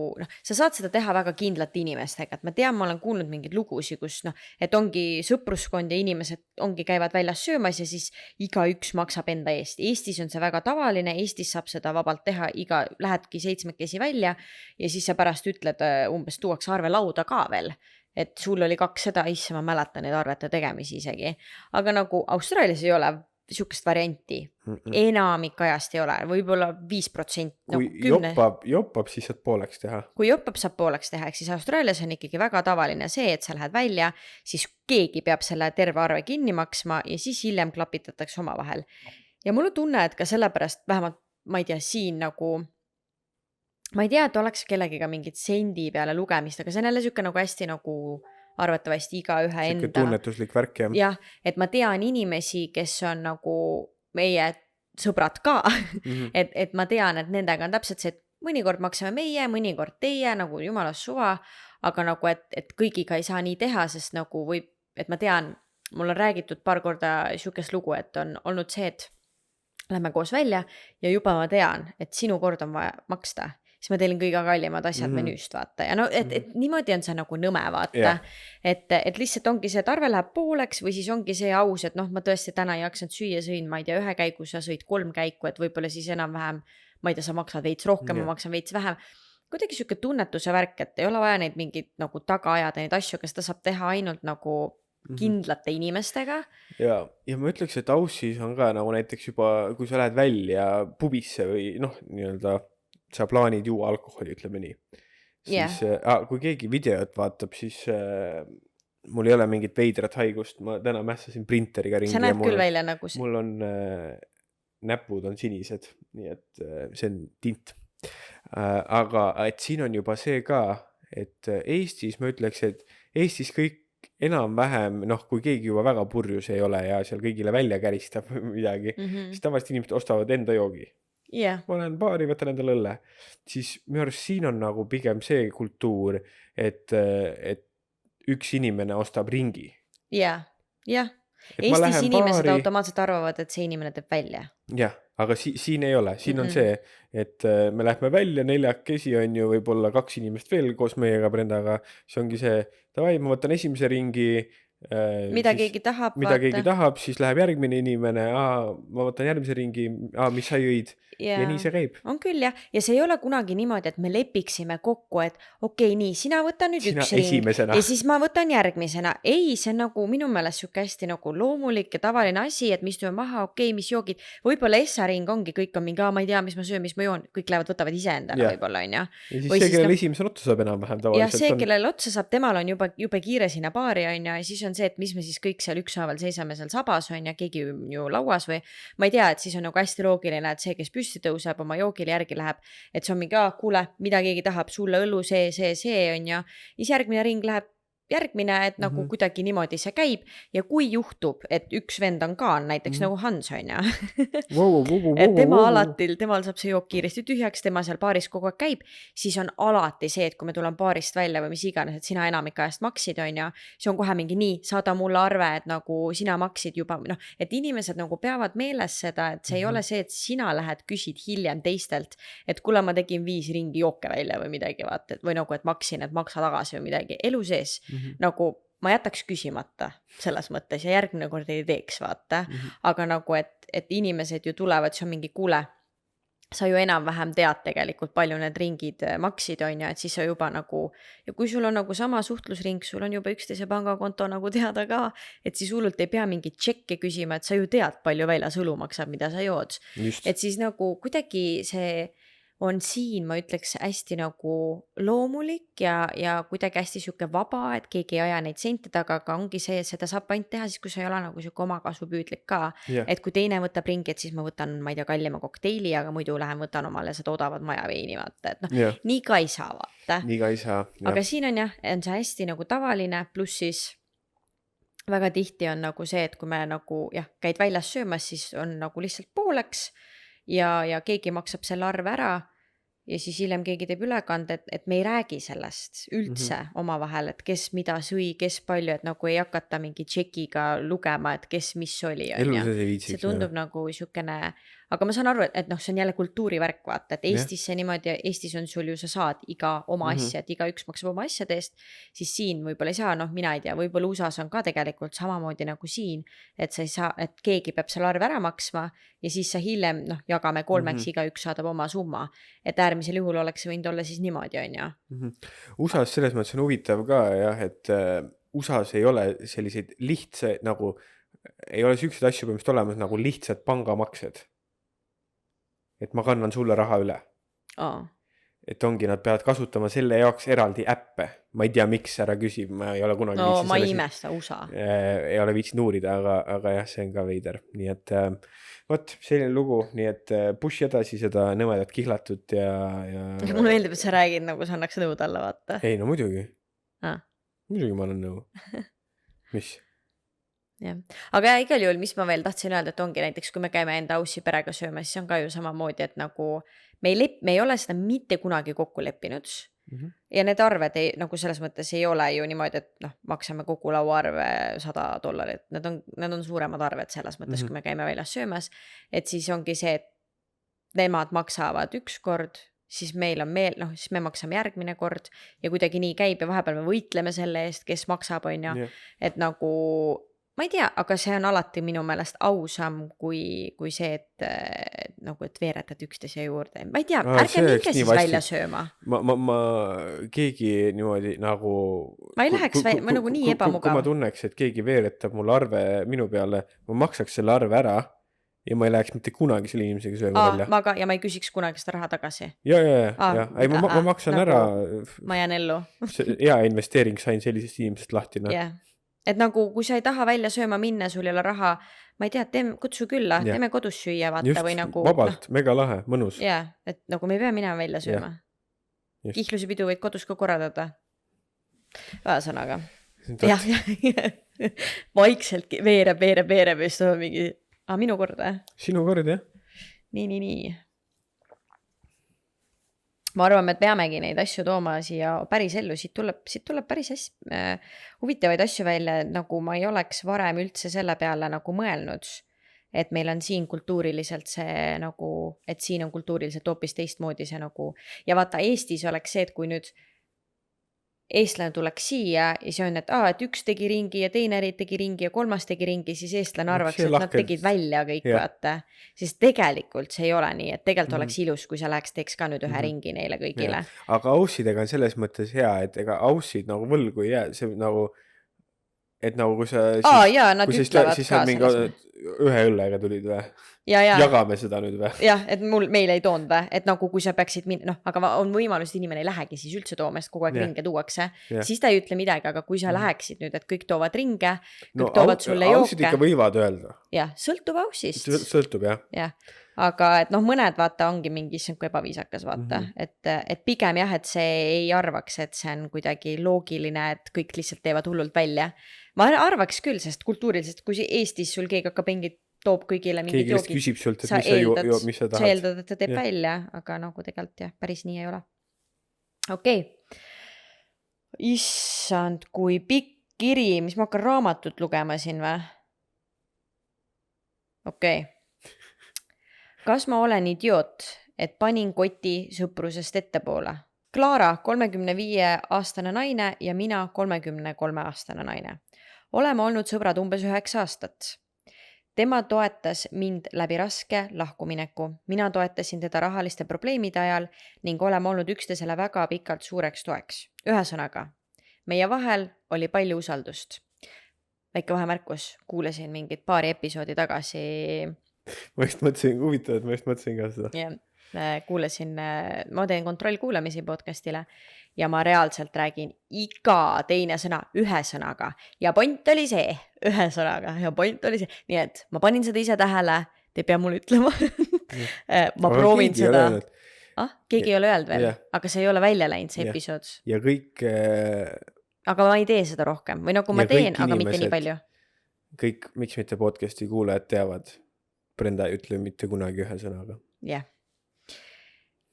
sa saad seda teha väga kindlate inimestega, et ma tean, ma olen kuulnud mingeid lugusid, kus et ongi sõpruskond ja inimesed käivad väljas söömas ja siis iga üks maksab enda eest. Eestis on see väga tavaline, Eestis saab seda vabalt teha, lähedki 7 välja ja siis sa pärast ütled, umbes tuuakse arve lauda ka veel. Et sul oli 2 seda, ma mäletan neid arvete tegemisi isegi. Aga nagu Austraalias ei ole sihukest varianti. Enamik ajast ei ole, võib-olla 5%. Kui joppab, siis saad pooleks teha. Kui joppab, saab pooleks teha, ehk siis Austraalias on ikkagi väga tavaline see, et sa lähed välja, siis keegi peab selle terve arve kinni maksma ja siis hiljem klapitatakse oma vahel. Ja mul on tunne, et ka sellepärast vähemalt, ma ei tea, siin nagu, ma ei tea, et oleks kellegiga mingit sendi peale lugemist, aga see on jälle sihuke nagu hästi nagu arvatavasti iga ühe enda. Siuke tunnetuslik värk, jah. Jah, et ma tean inimesi, kes on nagu meie sõbrad ka, et ma tean, et nendega on täpselt see, et mõnikord maksame meie, mõnikord teie, nagu jumalas suva, aga nagu, et kõigiga ei saa nii teha, sest nagu võib, et ma tean, mul on räägitud paar korda sihukest lugu, et on olnud see, et lähme koos välja ja juba ma tean, et sinu kord on vaja maksta. Siis ma teelin kõige kallimad asjad menüüst, vaata. Ja et niimoodi on see nagu nõme, vaata. Et lihtsalt ongi see, et arve läheb pooleks või siis ongi see aus, et ma tõesti täna ei jaksanud süüa, sõin, ma ei tea, 1 käiku, sa sõid 3 käiku, et võib-olla siis enam-vähem, ma ei tea, sa maksad veits rohkem, ma maksan veits vähem. Kuidagi siuke tunnetuse värk, et ei ole vaja neid mingid nagu taga ajada neid asju, kes ta saab teha ainult nagu kindlate inimestega. Ja ma ütleks, et aussis on ka nagu näiteks juba, kui sa lähed välja pubisse või nii-öelda sa plaanid juua alkoholi, ütleme nii. Siis, kui keegi videot vaatab, siis mul ei ole mingit veidrat haigust. Ma täna mässasin printeriga ringi. Sa näed küll välja nagu see. Mul on, näpud on sinised, nii et see on tint. Aga et siin on juba see ka, et Eestis ma ütleks, et Eestis kõik enam-vähem, kui keegi juba väga purjus ei ole ja seal kõigile välja käristab midagi, siis tavaliselt inimesed ostavad enda joogi. Ma olen baari, võtan endale õlle. Siis minu arust siin on nagu pigem see kultuur, et üks inimene ostab ringi. Jah. Eestis inimesed automaatselt arvavad, et see inimene teeb välja. Jah, aga siin ei ole, siin on see, et me lähme välja 4 on ju, võib-olla 2 inimest veel koos meiega Brendaga, see ongi see, davai, ma võtan esimese ringi, mida siis keegi tahab, mida keegi tahab, siis läheb järgmine inimene, ma võtan järgmise ringi, mis sa jõid ja nii see käib. On küll jah, ja see ei ole kunagi niimoodi, et me lepiksime kokku, et okei, nii, sina võta nüüd Sina üks ring esimesena. ja siis ma võtan järgmisena. Ei, see on nagu minu meelest siuke hästi nagu loomulik ja tavaline asi, et me istume maha, okei, mis joogid. Võib-olla essa-ring ongi, kõik on mingi, ma ei tea, mis ma söön, mis ma joon, kõik lähevad, võtavad ise endale Jah. võib-olla, on ja. Ja siis Või see, siis kellel nagu- esimesel otsa saab enam-vähem Ja tavaliselt see, on. kellel otsa saab, temal on jube kiire sinna baari, on ja siis on see, et mis me siis kõik seal ükshaaval seisame seal sabas, on ja keegi ju lauas või ma ei tea, et siis on nagu hästi loogiline, et see, kes püsti tõuseb, oma joogile järgi läheb, et see on mingi, kuule, mida keegi tahab, sulle õllu see on ja siis järgmine ring läheb järgmine, et nagu kuidagi niimoodi see käib ja kui juhtub, et üks vend on ka näiteks nagu Hans on ja et temal saab see jook kiiresti tühjaks, tema seal baaris kogu aeg käib, siis on alati see, et kui me tuleme baarist välja või mis iganes, et sina enamik ajast maksid on ja see on kohe mingi nii, saada mulle arve, et nagu sina maksid juba, et inimesed nagu peavad meeles seda, et see ei ole see, et sina lähed küsid hiljem teistelt, et kuule, ma tegin 5 ringi jooke välja või midagi, vaata, või nagu, et maksin, et maksa tagasi või midagi, elu sees nagu ma jätaks küsimata selles mõttes ja järgmine kord ei teeks, vaata. Aga nagu, et inimesed ju tulevad, see on mingi kuule, sa ju enam-vähem tead tegelikult, palju need ringid maksid on ja et siis sa juba nagu, ja kui sul on nagu sama suhtlusring, sul on juba üksteise pangakonto nagu teada ka, et siis hullult ei pea mingit tšekke küsima, et sa ju tead, palju väljas õlu maksab, mida sa jood. Just. Et siis nagu kuidagi see on siin, ma ütleks, hästi nagu loomulik ja kuidagi hästi siuke vaba, et keegi ei aja neid sente taga, aga ongi see, et seda saab ainult teha siis, kui sa ei ole nagu siuke omakasvupüüdlik ka. Jah. Et kui teine võtab ringi, et siis ma võtan, ma ei tea, kallima kokteili, aga muidu lähen võtan omale seda odavat majaveini, vaata, et Jah. nii ka ei saa, vaata. Nii ka ei saa. Aga siin on jah, on see hästi nagu tavaline, pluss siis väga tihti on nagu see, et kui me nagu käid väljas söömas, siis on nagu lihtsalt pooleks ja keegi maksab selle arve ära ja siis hiljem keegi teeb ülekande, et me ei räägi sellest üldse omavahel, et kes mida sõi, kes palju, et nagu ei hakata mingi tšekiga lugema, et kes mis oli. Elu sees ei viitsiks. See tundub nagu siukene, aga ma saan aru, et see on jälle kultuurivärk, vaata, et Eestis see niimoodi, Eestis on sul ju, sa saad iga oma asja, et iga üks maksab oma asjade eest, siis siin võib-olla ei saa, mina ei tea, võib-olla USAs on ka tegelikult samamoodi nagu siin, et sa ei saa, et keegi peab selle arve ära maksma ja siis sa hiljem, jagame kolmeks, iga üks saadab oma summa, et äärmisel juhul oleks võinud olla siis niimoodi, on ju. USAs selles mõttes on huvitav ka jah, et USAs ei ole selliseid lihtsa, nagu ei ole siukseid asju põhimõtteliselt olemas nagu lihtsad pangamaksed. Et ma kannan sulle raha üle. Et ongi, nad peavad kasutama selle jaoks eraldi äppe. Ma ei tea, miks ära küsib, ma ei ole kunagi ma ei imesta USA. Ei ole viitsinud uurida, aga jah, see on ka veider. Nii et võt, selline lugu, nii et push edasi seda nõmedat kihlatut ja... Mulle meeldib, et sa räägid, nagu sa annaks nõud alla, vaata. Ei, no muidugi. Muidugi ma annan nõu. Mis? Ja. Aga igal juhul, mis ma veel tahtsin öelda, et ongi näiteks, kui me käime enda aussi perega sööma, siis on ka ju samamoodi, et nagu me ei ole seda mitte kunagi kokku leppinud ja need arved nagu selles mõttes ei ole ju niimoodi, et maksame kogu lauaarve $100. Need on suuremad arved selles mõttes, kui me käime väljas söömas, et siis ongi see, et nemad maksavad üks kord, siis meil on siis me maksame järgmine kord ja kuidagi nii käib ja vahepeal me võitleme selle eest, kes maksab, on ja, et nagu ma ei tea, aga see on alati minu meelest ausam kui see, et veeretad üksteise juurde. Ma ei tea, ärge minge siis välja sööma. Ma keegi niimoodi nagu... Ma ei läheks ma nagu nii ebamugav. Kui ma tunneks, et keegi veeretab mul arve minu peale, ma maksaks selle arve ära ja ma ei läheks mitte kunagi selle inimesega sööma välja. Ja ma ei küsiks kunagi seda raha tagasi. Ja. Ei, ma maksan ära. Ma jään ellu. Hea investeering sain sellisest inimesest lahti. Jah. Et nagu, kui sa ei taha välja sööma minna, sul ei ole raha, ma ei tea, kutsu külla, teeme kodus süüa, vaata. Just, või nagu, vabalt, mega lahe, mõnus. Jah, et nagu me ei pea minema välja sööma. Kihlusi pidu võid kodus ka korraldada. Ühesõnaga. Jah. Vaikselt veereb ja siis tuleb mingi, minu kord, Sinu kord, jah. Nii. Ma arvan, et peamegi neid asju tooma siia päris ellu, siit tuleb päris huvitavaid asju välja, nagu ma ei oleks varem üldse selle peale nagu mõelnud, et meil on siin kultuuriliselt see nagu, et siin on kultuuriliselt hoopis teistmoodi see nagu, ja vaata Eestis oleks see, et kui nüüd eestlane tuleks siia ja see on, et üks tegi ringi ja teine tegi ringi ja kolmas tegi ringi, siis eestlane arvaks, et nad tegid välja kõik, vaata. Siis tegelikult see ei ole nii, et tegelikult oleks ilus, kui sa teeks ka nüüd ühe ringi neile kõigile. Aga aussidega on selles mõttes hea, et ega aussid nagu võlgu ei jää, see nagu, et nagu kui sa jaa, nad ütlevad siis ka selles ühe õllega tulid või? Jagame seda nüüd või? Jah, et meil ei toonud või, et nagu kui sa peaksid aga on võimalus, et inimene ei lähegi siis üldse toomast, kogu aeg ringe tuuakse, siis ta ei ütle midagi, aga kui sa läheksid nüüd, et kõik toovad ringe, kõik toovad sulle jooke. Aussid ikka võivad öelda. Jah, sõltub aussist. Sõltub, jah. Jah, aga et mõned vaata ongi mingi ebaviisakas vaata, et pigem jah, et see ei arvaks, et see on kuidagi loogiline, et kõik lihtsalt teevad hullult välja. Ma arvaks küll, sest kultuuriliselt, kui Eestis sul keegi hakkab toob kõigile mingid joogid. Keegi küsib sult, et mis sa tahad. Sa eeldad, et ta teeb välja, aga nagu tegelikult jah, päris nii ei ole. Okei. Issand, kui pikk kiri, mis ma hakkan raamatut lugema siin või? Okei. Kas ma olen idioot, et panin koti sõprusest ettepoole? Klaara, 35-aastane naine ja mina 33-aastane naine. Oleme olnud sõbrad umbes 9 aastat. Tema toetas mind läbi raske lahkumineku. Mina toetasin teda rahaliste probleemide ajal ning oleme olnud üksteisele väga pikalt suureks toeks. Ühesõnaga, meie vahel oli palju usaldust. Väike vahemärkus, kuulasin mingit paari episoodi tagasi. Ma just mõtlesin ka seda. Yeah. Kuulasin, ma teen kontrollkuulamisi podcastile ja ma reaalselt räägin iga teine sõna ühe sõnaga ja point oli see ühe sõnaga ja point oli see, nii et ma panin seda ise tähele, te ei pea mulle ütlema. Ma proovin seda. Keegi ei ole öelnud veel, aga see ei ole välja läinud see episood. Ja kõik aga ma ei tee seda rohkem või nagu ma teen, aga mitte nii palju. Kõik, miks mitte podcasti kuulajad teavad, Brenda ei ütle mitte kunagi ühe sõnaga. Jah.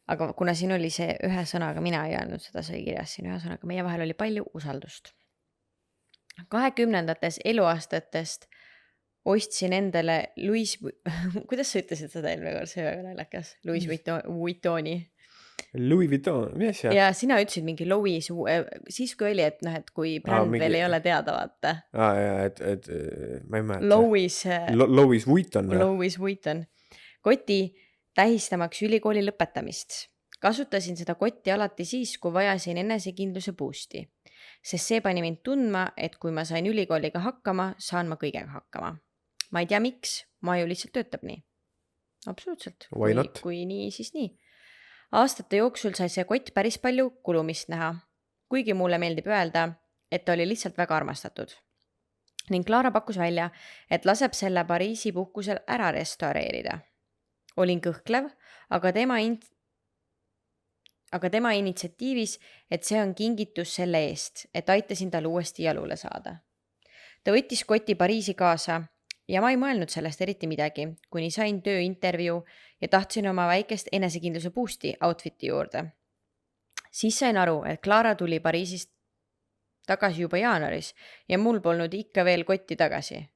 Aga kuna siin oli see ühe sõnaga, mina ei öelnud seda, sai kirjas siin ühe sõnaga, meie vahel oli palju usaldust. 20-ndates eluaastatest ostsin endale kuidas sa ütlesid seda eelmine kord, see väga naljakas? Louis Vuittoni. Louis Vuitton, mis jah? Ja sina ütlesid mingi Louis, siis kui oli, et kui bränd veel ei ole teada, vaata. Et ma ei mäleta. Louis Vuitton. Louis Vuitton. Koti tähistamaks ülikooli lõpetamist. Kasutasin seda kotti alati siis, kui vajasin enesekindluse boosti. Sest see pani mind tundma, et kui ma sain ülikooliga hakkama, saan ma kõigega hakkama. Ma ei tea miks, ma ju lihtsalt töötab nii. Absoluutselt. Kui nii, siis nii. Aastate jooksul sai see kott päris palju kulumist näha. Kuigi mulle meeldib öelda, et ta oli lihtsalt väga armastatud. Ning Klaara pakkus välja, et laseb selle Pariisi puhkusel ära restaureerida. Olin kõhklev, aga tema initsiatiivis, et see on kingitus selle eest, et aitasin tal uuesti jalule saada. Ta võttis koti Pariisi kaasa ja ma ei mõelnud sellest eriti midagi, kuni sain tööintervjuu ja tahtsin oma väikest enesekindluse boosti outfiti juurde. Siis sain aru, et Klaara tuli Pariisist tagasi juba jaanuaris ja mul polnud ikka veel kotti tagasi.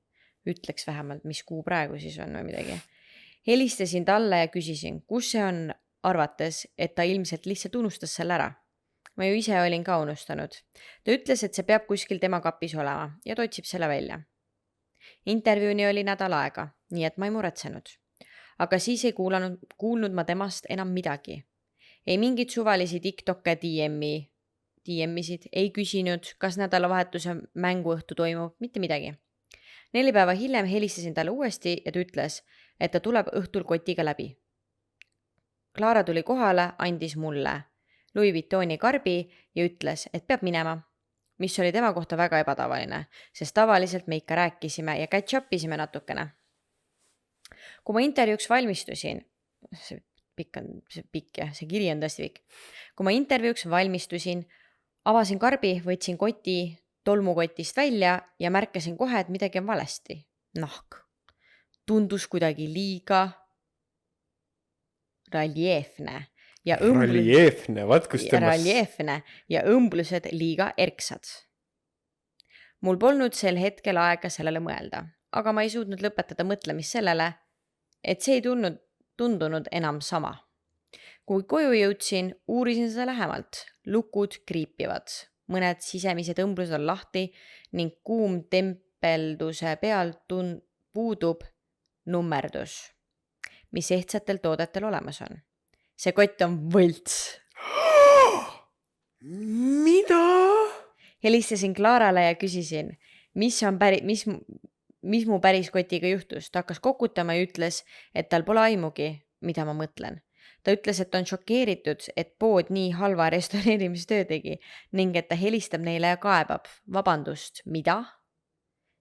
Ütleks vähemalt, mis kuu praegu siis on või midagi. Helistasin talle ja küsisin, kus see on, arvates, et ta ilmselt lihtsalt unustas selle ära. Ma ju ise olin ka unustanud. Ta ütles, et see peab kuskil tema kapis olema ja ta otsib selle välja. Intervjuuni oli nädal aega, nii et ma ei muretsenud. Aga siis ei kuulnud ma temast enam midagi. Ei mingit suvalisi TikTokke DM-isid, ei küsinud, kas nädalavahetuse mänguõhtu toimub, mitte midagi. 4 päeva hiljem helistasin talle uuesti ja ta ütles, et ta tuleb õhtul kotiga läbi. Klaara tuli kohale, andis mulle Louis Vuittoni karbi ja ütles, et peab minema, mis oli tema kohta väga ebatavaline, sest tavaliselt me ikka rääkisime ja catch-upisime natukene. Kui ma intervjuuks valmistusin, see kiri on tõesti pikk. Kui ma intervjuuks valmistusin, avasin karbi, võtsin koti tolmukotist välja ja märkasin kohe, et midagi on valesti. Nahk. Tundus kuidagi liiga reljeefne ja õmblused liiga erksad. Mul polnud sel hetkel aega sellele mõelda. aga ma ei suutnud lõpetada mõtlemist sellele, et see ei tundunud enam sama. Kui koju jõudsin, uurisin seda lähemalt. Lukud kriipivad. Mõned sisemised õmblused on lahti ning kuum tempelduse pealt puudub nummerdus, mis ehtsatel toodetel olemas on. See kott on võlts. Mida? Helistasin Klaarale ja küsisin, mis mu päris kotiga juhtus. Ta hakkas kokutama ja ütles, et tal pole aimugi, mida ma mõtlen. Ta ütles, et on šokeeritud, et pood nii halva restaureerimistöö tegi ning et ta helistab neile ja kaebab. Vabandust, mida?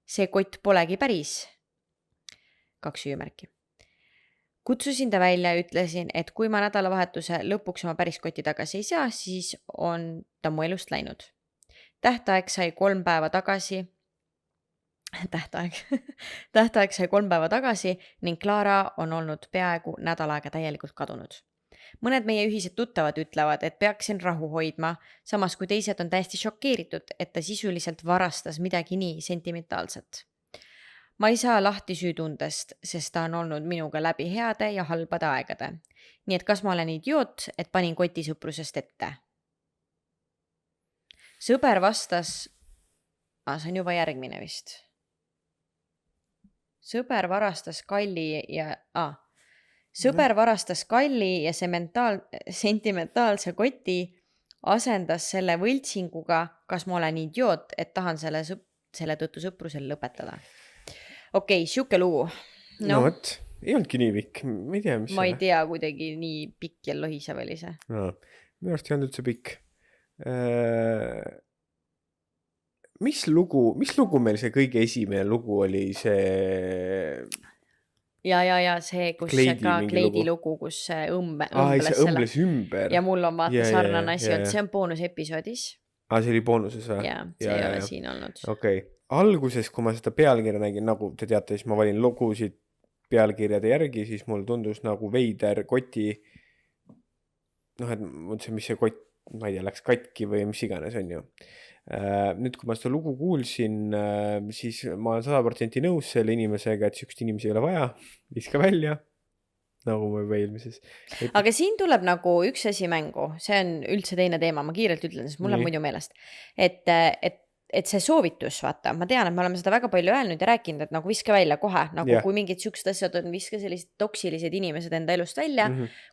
See kott polegi päris. 2 süümärki. Kutsusin ta välja ja ütlesin, et kui ma nädalavahetuse lõpuks oma päris kotti tagasi ei saa, siis on ta mu elust läinud. Tähtaeg sai 3 päeva tagasi ning Klaara on olnud peaaegu nädal aega täielikult kadunud. Mõned meie ühised tuttavad ütlevad, et peaksin rahu hoidma, samas kui teised on täiesti šokeeritud, et ta sisuliselt varastas midagi nii sentimentaalset. Ma ei saa lahti süütundest, sest ta on olnud minuga läbi heade ja halbade aegade. Nii et kas ma olen idioot, et panin koti sõprusest ette? Sõber vastas, see on juba järgmine vist. Sõber varastas kalli ja sentimentaalse koti, asendas selle võltsinguga, kas ma olen idioot, et tahan selle tõttu sõprusel lõpetada. Okei, siuke lugu. No võt, ei olnudki nii pikk, ma ei tea, mis ma ei tea, kuidagi nii pikk ja lohisev oli see. No, minu arust ei olnud üldse pikk. Mis lugu meil see kõige esimene lugu oli, see... Ja see, kus Kleidi lugu, kus õmbles ümber. Ja mul on vaata sarnane asi, see on boonusepisoodis. See oli boonuses või? Jaa, see ei ole siin olnud. Okei. Alguses, kui ma seda pealkirja nägin, nagu te teate, siis ma valin lugusid pealkirjade järgi, siis mul tundus nagu veider koti, et mõtlesin, mis see kott, ma ei tea, läks katki või mis iganes on ju. Nüüd, kui ma seda lugu kuulsin, siis ma olen 100% nõus selle inimesega, et sükst inimesi ei ole vaja, viska välja, nagu ma juba eelmises. Aga siin tuleb nagu üks asi mängu, see on üldse teine teema, ma kiirelt ütlen, sest mul on muidu meelest, et see soovitus, vaata, ma tean, et me oleme seda väga palju öelnud ja rääkinud, et nagu viska välja kohe, nagu kui mingid sükst asjad on, viska sellised toksilised inimesed enda elust välja,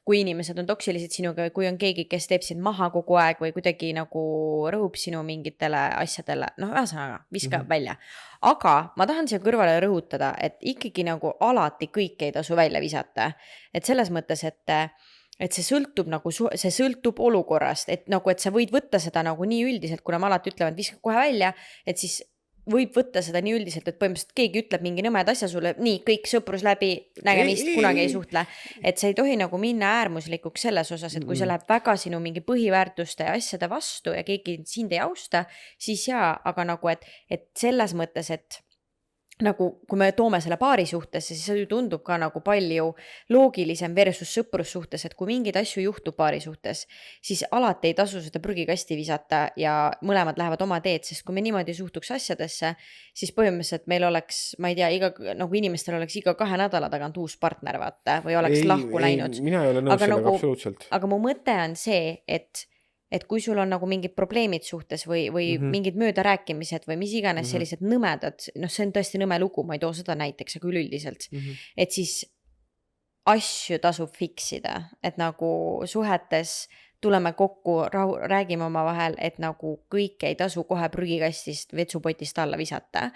kui inimesed on toksilised sinuga, kui on keegi, kes teeb sind maha kogu aeg või kuidagi nagu rõhub sinu mingitele asjadele, ühesõnaga, viska välja. Aga ma tahan siia kõrvale rõhutada, et ikkagi nagu alati kõik ei tasu välja visata. Et selles mõttes, et see sõltub olukorrast, et nagu, et sa võid võtta seda nagu nii üldiselt, kuna ma alati ütlevad, viska kohe välja, et siis võib võtta seda nii üldiselt, et põhimõtteliselt keegi ütleb mingi nõmed asja sulle, nii, kõik sõprus läbi, nägemist, kunagi ei suhtle. Et sa ei tohi nagu minna äärmuslikuks selles osas, et kui see läheb väga sinu mingi põhiväärtuste ja asjade vastu ja keegi sind ei austa, siis aga nagu, et selles mõttes, et nagu kui me toome selle paari suhtesse, siis see tundub ka nagu palju loogilisem versus sõprus suhtes, et kui mingid asju juhtub paari suhtes, siis alati ei tasu seda prügikasti visata ja mõlemad lähevad oma teed, sest kui me niimoodi suhtuks asjadesse, siis põhimõtteliselt meil oleks, ma ei tea, nagu inimestel oleks iga 2 nädala tagant uus partner, vaata, või oleks lahku läinud. Mina ei ole nõus sellega absoluutselt. Aga mu mõte on see, et kui sul on nagu mingid probleemid suhtes või mingid möödarääkimised või mis iganes sellised nõmedad, see on tõesti nõme lugu, ma ei too seda näiteks, aga üleüldiselt, et siis asju tasub fiksida, et nagu suhetes tuleme kokku, räägime oma vahel, et nagu kõike ei tasu kohe prügikastist, vetsupotist alla visata.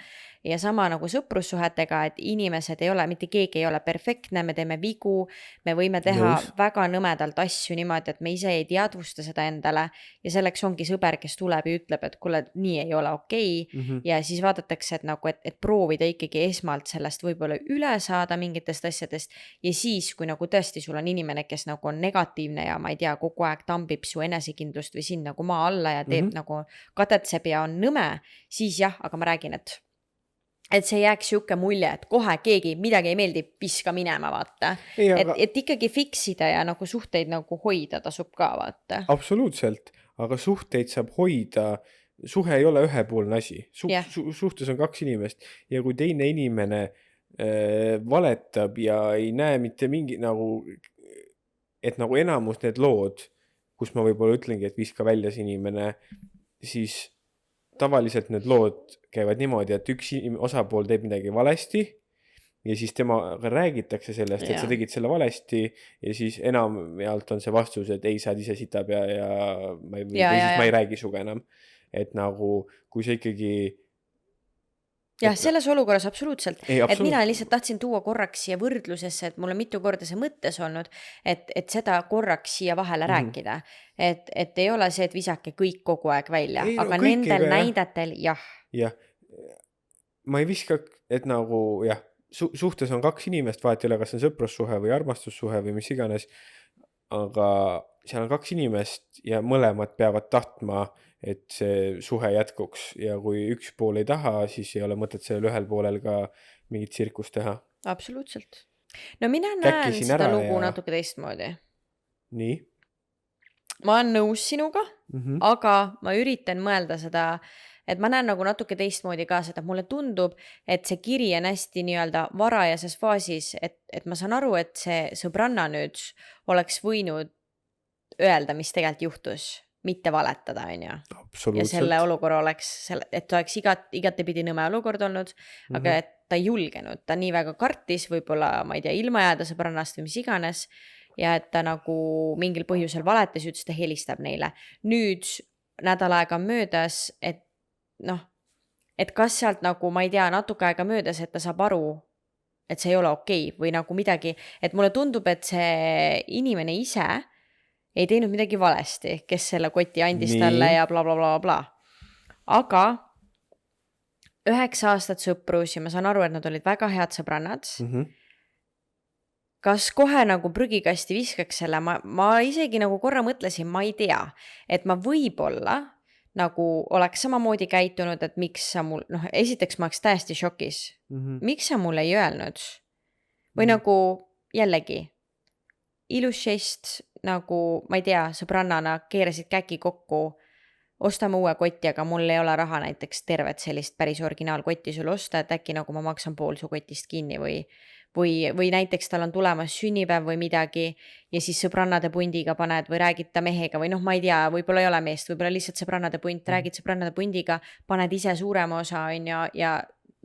Ja sama nagu sõprussuhetega, et inimesed ei ole, mitte keegi ei ole perfektne, me teeme vigu, me võime teha väga nõmedalt asju niimoodi, et me ise ei teadvusta seda endale ja selleks ongi sõber, kes tuleb ja ütleb, et kuule, nii ei ole okei. Ja siis vaadatakse, et, nagu, et proovida ikkagi esmalt sellest võib-olla üle saada mingitest asjadest ja siis, kui nagu tõesti sul on inimene, kes nagu on negatiivne ja ma ei tea, kogu aeg tambib su enesekindlust või sind nagu maa alla ja teeb nagu kadetseb ja on nõme, siis jah, aga ma räägin, et see jääks siuke mulje, et kohe keegi midagi ei meeldi, piska minema, vaata. Et ikkagi fiksida ja nagu suhteid nagu hoida tasub ka, vaata. Absoluutselt, aga suhteid saab hoida suhe ei ole ühepoolne asi. Jah. Suhtes on kaks inimest ja kui teine inimene valetab ja ei näe mitte mingi nagu, et nagu enamus need lood, kus ma võib-olla ütlengi, et viska välja see inimene, siis tavaliselt need lood käivad niimoodi, et üks osapool teeb midagi valesti ja siis temaga räägitakse sellest, et sa tegid selle valesti ja siis enamjaolt on see vastus, et ei, saad ise sita pea ja ma ei räägi suga enam. Et nagu, kui sa ikkagi... Jah, selles olukorras absoluutselt. Et mina lihtsalt tahtsin tuua korraks siia võrdlusesse, et mul on mitu korda see mõttes olnud, et seda korraks siia vahele rääkida. Et ei ole see, et visake kõik kogu aeg välja, aga nendel näidetel jah. Jah, ma ei viska, et nagu jah, suhtes on kaks inimest, vahet ei ole, kas on sõprussuhe või armastussuhe või mis iganes, aga seal on kaks inimest ja mõlemad peavad tahtma, et see suhe jätkuks ja kui üks pool ei taha, siis ei ole mõtet sellel ühel poolel ka mingit tsirkust teha. Absoluutselt. No mina näen seda lugu natuke teistmoodi. Nii? Ma olen nõus sinuga, aga ma üritan mõelda seda, et ma näen nagu natuke teistmoodi ka seda. Mulle tundub, et see kiri on hästi nii-öelda varajases faasis, et ma saan aru, et see sõbranna nüüd oleks võinud öelda, mis tegelikult juhtus. Mitte valetada, on ju. Ja selle olukorra oleks, et oleks igatepidi nõme olukord olnud, aga et ta ei julgenud. Ta nii väga kartis, võib-olla, ma ei tea, ilma jääda sõbrannast või mis iganes, ja et ta nagu mingil põhjusel valetas, ütles, ta helistab neile. Nüüd nädal aega möödas, et noh, et kas sealt nagu, ma ei tea, natuke aega möödas, et ta saab aru, et see ei ole okei või nagu midagi, et mulle tundub, et see inimene ise ei teinud midagi valesti, kes selle koti andis talle ja bla, bla, bla, bla. Aga 9 aastat sõprus ja ma saan aru, et nad olid väga head sõbrannad. Kas kohe nagu prügikasti viskaks selle? Ma isegi nagu korra mõtlesin, ma ei tea, et ma võib-olla nagu oleks samamoodi käitunud, et miks sa mul, esiteks ma oleks täiesti šokis. Miks sa mulle ei öelnud? Või nagu jällegi, ilus žest, nagu, ma ei tea, sõbrannana keerasid käki kokku, ostame uue kotti, aga mul ei ole raha näiteks tervet sellist päris originaalkotti sul osta, et äkki nagu ma maksan pool su kotist kinni või näiteks tal on tulemas sünnipäev või midagi ja siis sõbrannade pundiga paned või räägid ta mehega või ma ei tea, võib-olla ei ole meest, võib-olla lihtsalt sõbrannade punt, räägid sõbrannade pundiga, paned ise suurema osa on ja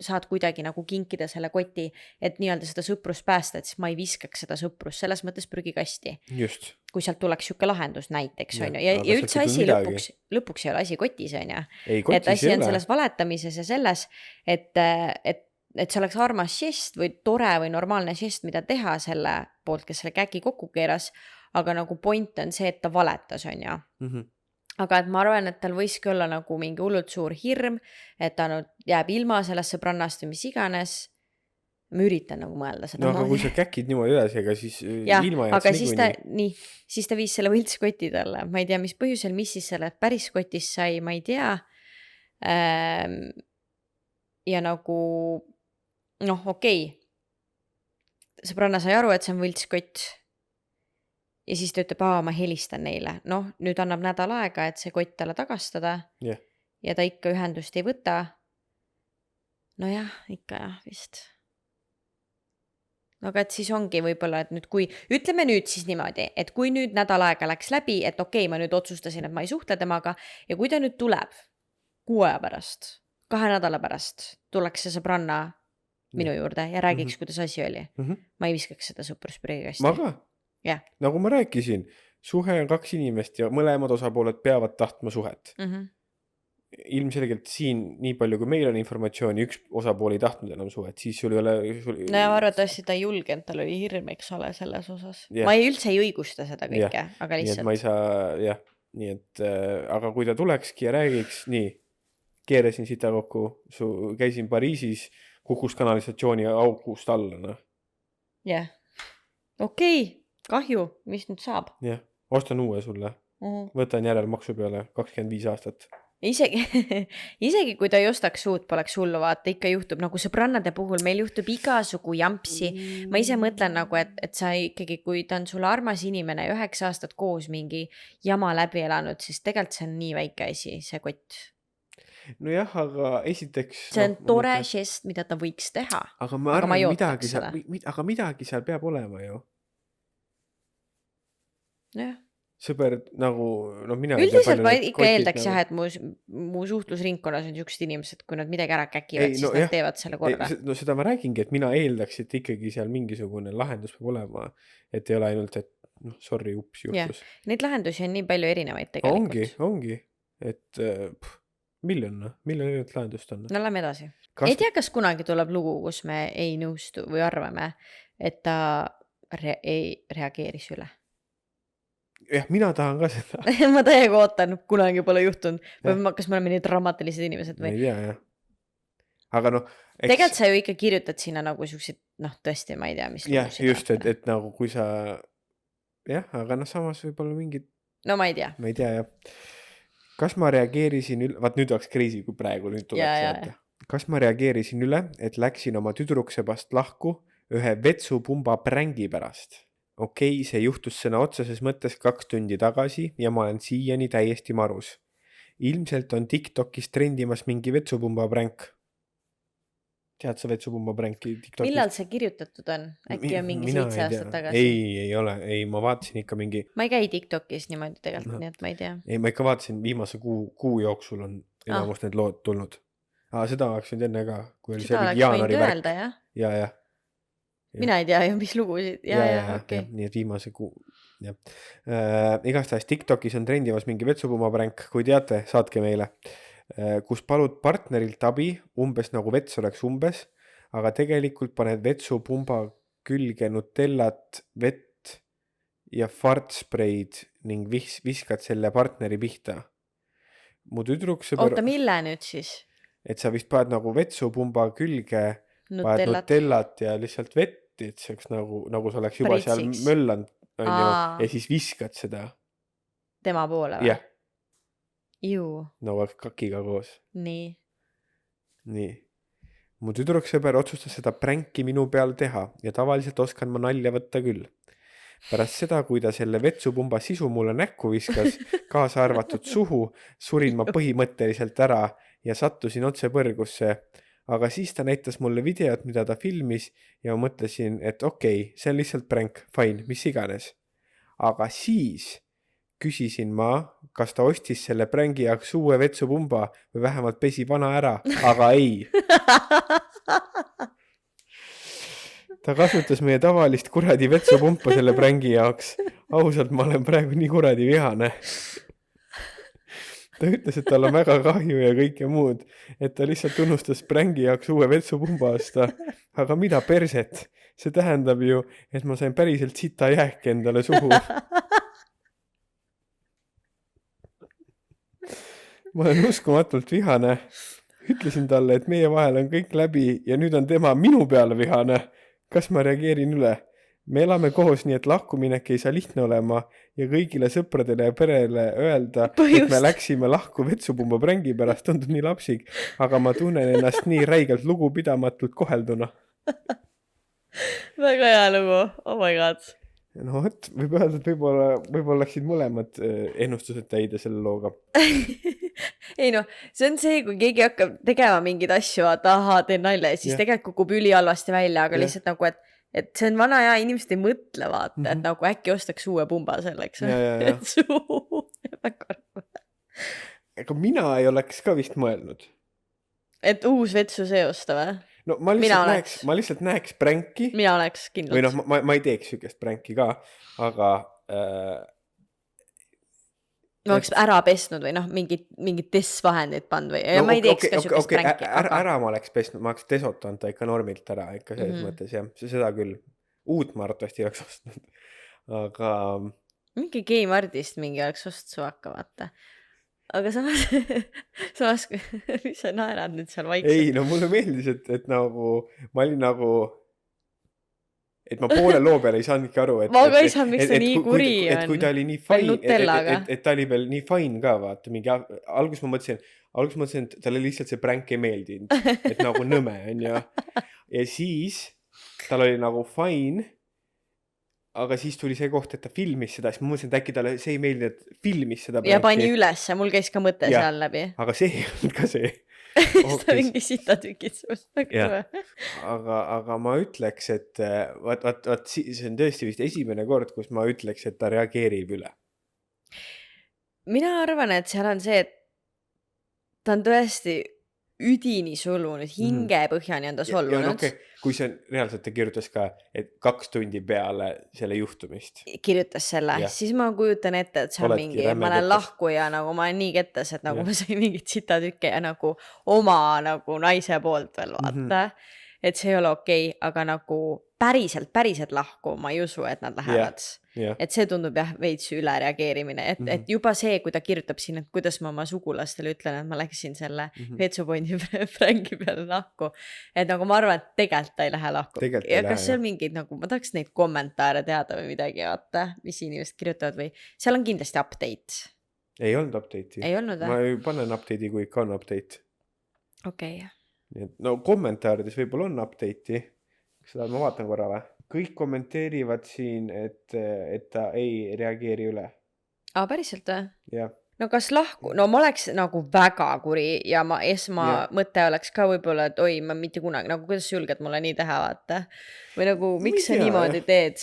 saad kuidagi nagu kinkida selle koti, et nii-öelda seda sõprust päästa, et siis ma ei viskaks seda sõprust selles mõttes prügikasti. Just. Kui sealt tuleks siuke lahendus näiteks, on ju. Ja üldse asi lõpuks ei ole asi kotis, on ju. Et asi on selles valetamises ja selles, et see oleks armas žest või tore või normaalne žest, mida teha selle poolt, kes selle käki kokku keeras, aga nagu point on see, et ta valetas, on ju. Aga et ma arvan, et tal võiski olla nagu mingi hullult suur hirm, et ta jääb ilma sellest sõbrannast või mis iganes. Ma üritan nagu mõelda seda. No aga kui sa käkid niimoodi üles, ega siis ilma jääd siis ta viis selle võltskoti talle. Ma ei tea, mis põhjusel, mis siis selle päris kotis sai, ma ei tea. Ja nagu, okei. Sõbranna sai aru, et see on võltskott. Ja siis ta ütleb, ma helistan neile. Nüüd annab nädal aega, et see kott talle tagastada. Ja ta ikka ühendust ei võta. Ikka vist. Aga et siis ongi võib-olla, et nüüd ütleme nüüd siis niimoodi, et kui nüüd nädal aega läks läbi, et okei, ma nüüd otsustasin, et ma ei suhtle temaga ja kui ta nüüd tuleb 6 aja pärast, 2 nädala pärast, tuleks see sõbranna minu juurde ja räägiks, kuidas asi oli. Ma ei viskaks seda sõprusprügikasti. Ma ka. Nagu ma rääkisin, suhe on 2 inimest ja mõlemad osapooled peavad tahtma suhet. Ilmselgelt siin nii palju, kui meil on informatsiooni, üks osapool ei tahtnud enam suhet, siis sul ei ole... ma arvatavasti ta ei julgenud, tal oli hirm, eks ole, selles osas. Ma üldse ei õigusta seda kõike, aga lihtsalt. Nii et ma ei saa, nii et, aga kui ta tulekski ja räägiks, keerasin sita kokku, käisin Pariisis, kukus kanalisatsiooni august alla. Okei. Kahju, mis nüüd saab? Ostan uue sulle. Võtan järelmaksu peale 25 aastat. Isegi kui ta ei ostaks uut, poleks hullu, vaata, ikka juhtub, nagu sõbrannade puhul meil juhtub igasugu jampsi. Ma ise mõtlen nagu, et sa ikkagi, kui ta on sulle armas inimene 9 aastat koos mingi jama läbi elanud, siis tegelikult see on nii väike asi, see kott. nojah, aga esiteks see on ma tore mõtlen, žest, mida ta võiks teha, aga ma aga ma ei arvan, ootaks seda. aga midagi seal peab olema ju. Jah. Sõber nagu, no mina ei tea, Üldiselt palju ma need ikka kotid eeldaks jah, nagu, et mu suhtlusringkonnas on siuksed inimesed, kui nad midagi ära käkivad, ei, siis no nad jah, teevad selle korra. no seda ma räägingi, et mina eeldaks, et ikkagi seal mingisugune lahendus peab olema, et ei ole ainult, et noh, sorry, ups, Jah, juhtus. neid lahendusi on nii palju erinevaid tegelikult. Ongi, et miljon erinevat lahendust on. No lähme edasi. Kas- Ei tea, kas kunagi tuleb lugu, kus me ei nõustu või arvame, et ta ei reageeris üle. Jah, mina tahan ka seda. Ma täiega ootan, kunagi pole juhtunud. Või kas me oleme nii dramaatilised inimesed Ma või? ei tea, jah. Aga noh, Tegelikult sa ju ikka kirjutad sinna nagu siukseid, noh tõesti, ma ei tea, mis jah, lugusid just, vaata. et nagu kui sa, jah, aga noh, samas võib-olla mingid, No ma ei tea. ma ei tea, jah. Kas ma reageerisin üle, vaat nüüd oleks kriisi, kui praegu nüüd tuleks Ja. saada. Kas ma reageerisin üle, et läksin oma tüdruksebast lahku ühe vetsupumba prängi pärast? Okei, see juhtus sõna otseses mõttes 2 tundi tagasi ja ma olen siiani täiesti marus. Ilmselt on TikTokis trendimas mingi vetsupumba pränk. Tead sa vetsupumba pränki TikTokis? Millal see kirjutatud on? Äkki on mingi 7 aastat tagasi? Ei ole, ma vaatasin ikka mingi, Ma ei käi TikTokis niimoodi tegelikult, nii et ma ei tea. ei, ma ikka vaatasin viimase kuu jooksul on enamus need lood tulnud. Seda oleks võinud enne ka, kui oli see Seda mingi oleks võinud jaanuari värk. öelda, jah. Ja. Jah. Mina ei tea ju, mis lugusid. Ja, okei. Nii et viimase kuu, jah. Igastahes TikTokis on trendimas mingi vetsupumba pränk, kui teate, saatke meile, kus palud partnerilt abi, umbes nagu vets oleks umbes, aga tegelikult paned vetsupumba külge nutellat, vett ja fartspreid ning viskad selle partneri pihta. Mu tüdruksõber, Oota, mille nüüd siis? et sa vist paned nagu vetsupumba külge, paned nutellat ja lihtsalt vett, et see oleks nagu sa oleks juba seal Pritsiks. mölland, on ju, Aa. ja siis viskad seda. Tema poole või? Jah, Ju, nagu kakiga koos. nii. Nii. Mu tüdruksõber otsustas seda pränki minu peal teha ja tavaliselt oskan ma nalja võtta küll. Pärast seda, kui ta selle vetsupumba sisu mulle näkku viskas, kaasa arvatud suhu, surin ma põhimõtteliselt ära ja sattusin otse põrgusse. Aga siis ta näitas mulle videot, mida ta filmis ja ma mõtlesin, et okei, see on lihtsalt pränk, fine, mis iganes. Aga siis küsisin ma, kas ta ostis selle prängi jaoks uue vetsupumba või vähemalt pesi vana ära, aga ei. Ta kasutas meie tavalist kuradi vetsupumpa selle prängi jaoks. Ausalt, ma olen praegu nii kuradi vihane. Ta ütles, et tal on väga kahju ja kõike muud, et ta lihtsalt unustas prängi jaoks uue vetsupumba osta. Aga mida perset? See tähendab ju, et ma sain päriselt sita jääke endale suhu. Ma olen uskumatult vihane. Ütlesin talle, et meie vahel on kõik läbi ja nüüd on tema minu peale vihane. Kas ma reageerin üle? Me elame koos, nii et lahkuminek ei saa lihtne olema ja kõigile sõpradele ja perele öelda, et me läksime lahku vetsupumba prängi pärast, tundub nii lapsik, aga ma tunnen ennast nii räigelt lugupidamatult kohelduna. Väga hea lugu, oh my god. No võt, võib öelda, et võib-olla läksid mõlemad ennustused täide selle looga. Ei noh, see on see, kui keegi hakkab tegema mingeid asju, vaata, teen nalja ja siis tegelikult kukub üli halvasti välja, aga lihtsalt nagu, et see on vana ja inimesed ei mõtle, vaata, et nagu äkki ostaks uue pumba selleks. Ja. Ega mina ei oleks ka vist mõelnud. Et uus vetsu see osta või? No ma lihtsalt näeks pränki. Mina oleks kindlalt. Või noh, ma ei teeks sükest pränki ka, aga ma oleks ära pesnud või noh, mingid testvahendid pannud või ja ma ei teeks ka sükest pränki. Ära ma oleks pesnud, ma oleks desotanud ta ikka normilt ära, ikka selles mõttes, jah, seda küll. Uut ma arvatavasti oleks ostnud, aga mingi game artist mingi oleks ostnud suvaka, vaata. Aga samas, mis sa naerad nüüd seal vaikselt? Ei, no mulle meeldis, et nagu, ma olin nagu, et ma poole loo peale ei saanudki aru, ma ka ei saanud, miks see nii kuri on. Et kui ta oli nii fine, et ta oli veel nii fine ka, vaata, mingi algus ma mõtlesin, et talle lihtsalt see pränk ei meeldinud, et nagu nõme, on ju. Ja siis tal oli nagu fine aga siis tuli see koht, et ta filmis seda, siis ma mõtlesin, et äkki talle see ei meeldinud, et filmis seda ja pani pränki. ülesse, mul käis ka mõte Jah. seal läbi. Aga see ei olnud ka see. Seda mingi sitatükid suust. Jah. Aga ma ütleks, et vaat see on tõesti vist esimene kord, kus ma ütleks, et ta reageerib üle. Mina arvan, et seal on see, et ta on tõesti üdini solvunud, hingepõhjani on ta Ja no solvunud. okei, kui see on reaalselt, ta kirjutas ka, et 2 tundi peale selle juhtumist. Kirjutas selle, Jah. siis ma kujutan ette, et see on Oledki mingi, räme ma lähen kettas. lahku ja nagu ma olen nii kettas, et nagu Jah. ma sain mingit sitatükke ja nagu oma nagu naise poolt veel vaata. Et see ei ole okei, aga nagu päriselt lahku ma ei usu, et nad lähevad. Jah. Et see tundub jah veits ülereageerimine, et juba see, kui ta kirjutab siin, et kuidas ma oma sugulastele ütlen, et ma läksin selle vetsupondi prängi peale lahku. Et nagu ma arvan, et tegelikult ta ei lähe lahku. Tegelikult ei Ja lähe, kas seal mingid nagu, ma tahaks neid kommentaare teada või midagi, vaata, mis inimesed kirjutavad või seal on kindlasti update. Ei olnud update'i. Ei olnud Ma või? ju panen update'i, kui ikka on update. Okei. Nii et no kommentaarides võib-olla on update'i. Kas seda ma vaatan korra või? Kõik kommenteerivad siin, et ta ei reageeri üle. Aa, päriselt või? Jah. No kas lahku, no ma oleks nagu väga kuri ja ma mõte oleks ka võib-olla, et oi, ma mitte kunagi, nagu kuidas sa julged mulle nii teha, vaata. Või nagu, miks sa niimoodi teed?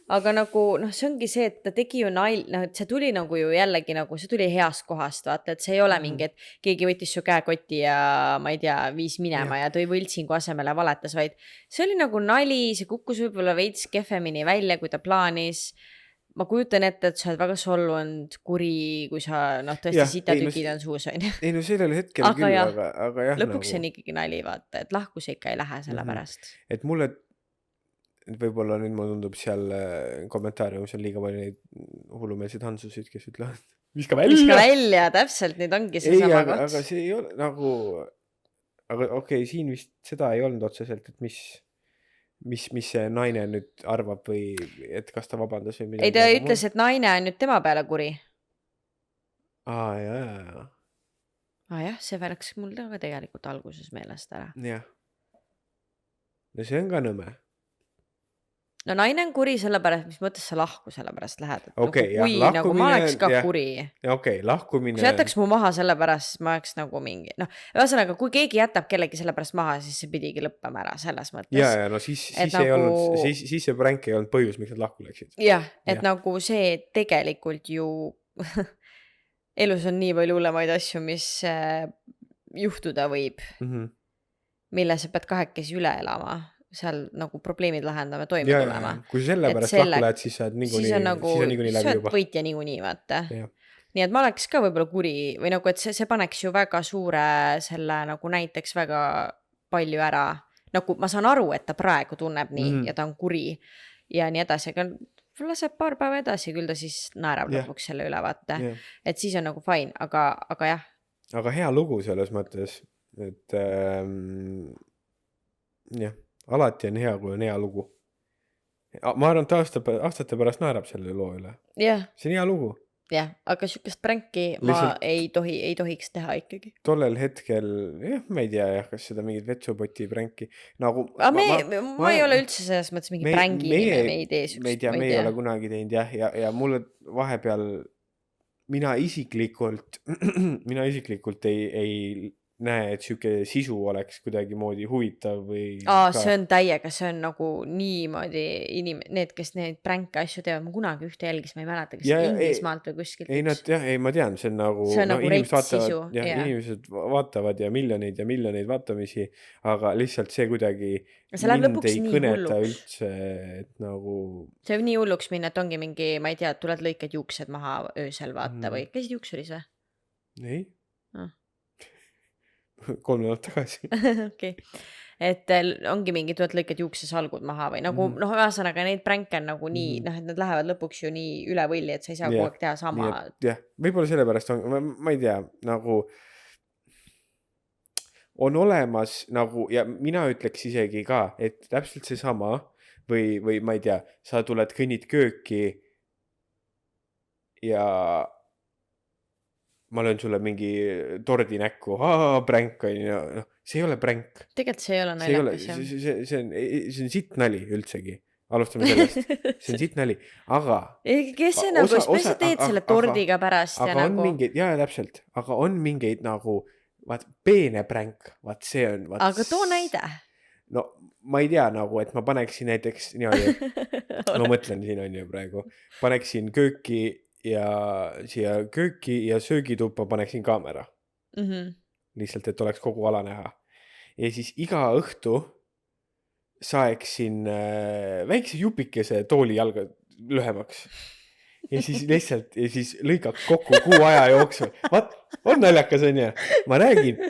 Aga nagu, noh, see ongi see, et ta tegi ju et see tuli nagu ju jällegi nagu, see tuli heast kohast, vaata, et see ei ole mingi, et keegi võttis su käekoti ja ma ei tea, viis minema ja tõi võltsingu asemele valetas, vaid see oli nagu nali, see kukkus võib-olla veits kehvemini välja, kui ta plaanis. Ma kujutan ette, et sa oled väga solvunud, kuri, kui sa, noh, tõesti sitatükid on suus, on ju. Ei no sellel hetkel Aga küll, jah, aga jah. Lõpuks see on ikkagi nali, vaata, et lahku see ikka ei lähe selle pärast. Et mulle, võib-olla nüüd mulle tundub seal kommentaariumis on liiga palju neid hullumeelseid Hansusid, kes ütlevad, viska välja, täpselt, nüüd ongi see sama koht. Aga see ei ole nagu, aga okei, siin vist seda ei olnud otseselt, et mis see naine nüüd arvab või et kas ta vabandas või midagi. Ei, ta ütles, et naine on nüüd tema peale kuri. Jah. Jah, see läks mul ka tegelikult alguses meelest ära. Jah. No see on ka nõme. No naine on kuri sellepärast, mis mõttes sa lahku sellepärast lähed. Okei, kui jah, nagu ma oleks ka kuri. Okei, lahkumine. Kui sa jätaks mu maha sellepärast, ma oleks nagu mingi, noh, ühesõnaga, kui keegi jätab kellegi sellepärast maha, siis see pidigi lõppema ära selles mõttes. Ja no siis ei olnud, siis see pränk ei olnud põhjus, miks nad lahku läksid. Jah, et nagu see tegelikult ju elus on nii palju hullemaid asju, mis juhtuda võib, mille sa pead kahekesi üle elama. Seal nagu probleemid lahendame, toime tulema. Kui selle pärast lahku lähed, siis sa oled niikuinii läbi juba. Võitja niikuinii, vaata. Nii et ma oleks ka võib-olla kuri või nagu, et see paneks ju väga suure selle nagu näiteks väga palju ära. Nagu ma saan aru, et ta praegu tunneb nii ja ta on kuri ja nii edasi, aga laseb paar päeva edasi, küll ta siis naerab lõpuks selle üle, vaata. Et siis on nagu fine, aga jah. Aga hea lugu selles mõttes, et jah. Alati on hea, kui on hea lugu. Ma arvan, et aastate pärast naerab selle loo üle. Jah. See on hea lugu. Jah, aga sükest pränki ma ei tohiks teha ikkagi. Tollel hetkel, ma ei tea, kas seda mingit vetsupoti pränki. Nagu, ma ei ole üldse selles mõttes mingi prängi nime, me ei tee sükest. Me ei ole kunagi teinud ja mulle vahepeal mina isiklikult ei näe, et siuke sisu oleks kuidagi moodi huvitav või... See on täiega, see on nagu niimoodi need, kes neid pränke asju teevad, ma kunagi ühte jälgis, ma ei mäleta, kas Inglismaalt või kuskilt. Ei, ma tean, see on nagu inimesed vaatavad ja miljoneid vaatamisi, aga lihtsalt see kuidagi mind ei kõneta üldse, et nagu... See võib nii hulluks minna, et ongi mingi, ma ei tea, tuled lõikad juuksed maha öösel vaata või käisid juuksuris või? Ei. 3 nädalat tagasi. Okei. Et ongi mingi, tuled lõikad juuksesalgud maha või nagu, noh, ühesõnaga neid pränke on nagu nii, noh, et nad lähevad lõpuks ju nii üle võlli, et sa ei saa kogu aeg teha sama. Jah, võib-olla sellepärast on, ma ei tea, nagu on olemas nagu, ja mina ütleks isegi ka, et täpselt see sama või ma ei tea, sa tuled kõnnid kööki ja ma löön sulle mingi tordi näkku, pränk on ju, see ei ole pränk. Tegelikult see ei ole naljakas. See on sitt nali üldsegi. alustame sellest. See on siit nali. Aga kes see nagu, mis sa teed selle tordiga pärast ja aga on nagu... mingeid, jaa, täpselt, aga on mingeid nagu, vaat, peene pränk, vaat see on... Vaat, aga too näide. No, ma ei tea nagu, et ma paneksin näiteks niimoodi, ma mõtlen siin on ju praegu, paneksin kööki ja siia kööki ja söögituppa paneksin kaamera. Lihtsalt, et oleks kogu ala näha. Ja siis iga õhtu saeksin väikse jupikese tooli jalga lühemaks. Ja siis lihtsalt, ja siis lõikaks kokku kuu aja jooksul. Vaat, on naljakas on ju? Ma räägin.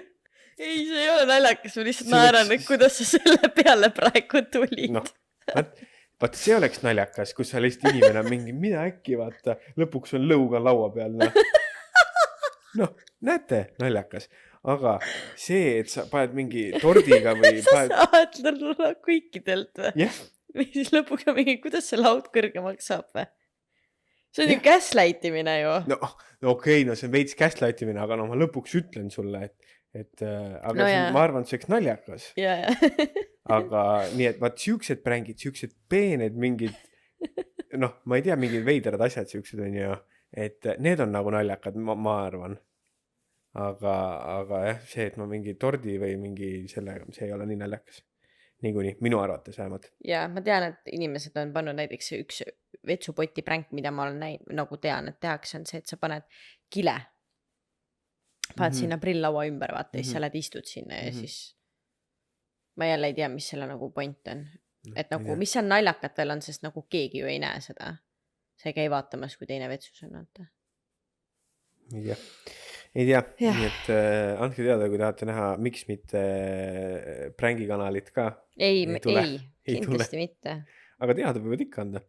Ei, see ei ole naljakas, ma lihtsalt naeran, et kuidas sa selle peale praegu tulid. No, vaat see oleks naljakas, kus sa lihtsalt inimene mingi, mida äkki, vaata, lõpuks on lõuga laua peal. No, näete, naljakas. Aga see, et sa paned mingi tordiga või... Sa saad kõikidelt või? Jah. Või siis lõpuks on mingi, kuidas see laud kõrgemaks saab või? See on ju gaslightimine ju. No okei, no see on veits gaslightimine, aga no ma lõpuks ütlen sulle, aga no ma arvan, et see oleks naljakas. Ja. Aga nii, et vaat siuksed prängid, siuksed peened mingid, noh, ma ei tea, mingid veidrad asjad siuksed on ju, et need on nagu naljakad, ma arvan. Aga jah, see, et ma mingi tordi või mingi sellega, see ei ole nii naljakas. Niikuinii, minu arvates vähemalt. Ja ma tean, et inimesed on pannud näiteks üks vetsupoti pränk, mida ma olen näinud, nagu tean, et tehakse on see, et sa paned kile. Paned sinna prillaua ümber, vaata, siis sa lähed istud sinna ja siis ma jälle ei tea, mis selle nagu point on. Et nagu, mis seal naljakat veel on, sest nagu keegi ju ei näe seda. See ei käi vaatamas, kui teine vetsus on, vaata. Ei tea, nii et andke teada, kui tahate näha, miks mitte prängikanalit ka. Ei, kindlasti mitte. Aga teada võivad ikka anda.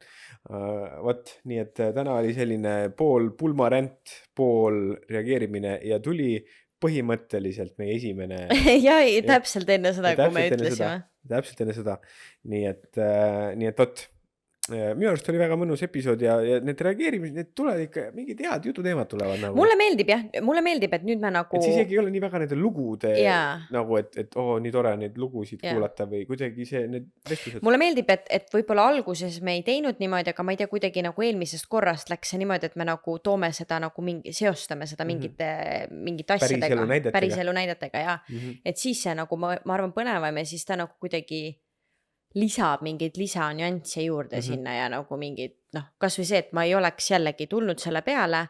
Vot, nii et täna oli selline pool pulmarent, pool reageerimine ja tuli põhimõtteliselt meie esimene... ja, täpselt enne seda, kui me ütlesime. Täpselt enne seda. Nii et vot. Minu arust oli väga mõnus episood ja need reageerimised, need tulevad ikka, mingid head jututeemad tulevad nagu. Mulle meeldib, et nüüd me nagu... Et siis ei ole nii väga nende lugude nagu, et nii tore neid lugusid kuulata või kuidagi see, need vestlused. Mulle meeldib, et võib-olla alguses me ei teinud niimoodi, aga ma ei tea, kuidagi nagu eelmisest korrast läks see niimoodi, et me nagu toome seda nagu seostame seda mingite asjadega. Päriselu näidetega, ja. Et siis see nagu, ma arvan, põnevam ja siis ta nagu kuidagi... lisab mingeid lisanüansse juurde sinna ja nagu mingid, kas või see, et ma ei oleks jällegi tulnud selle peale,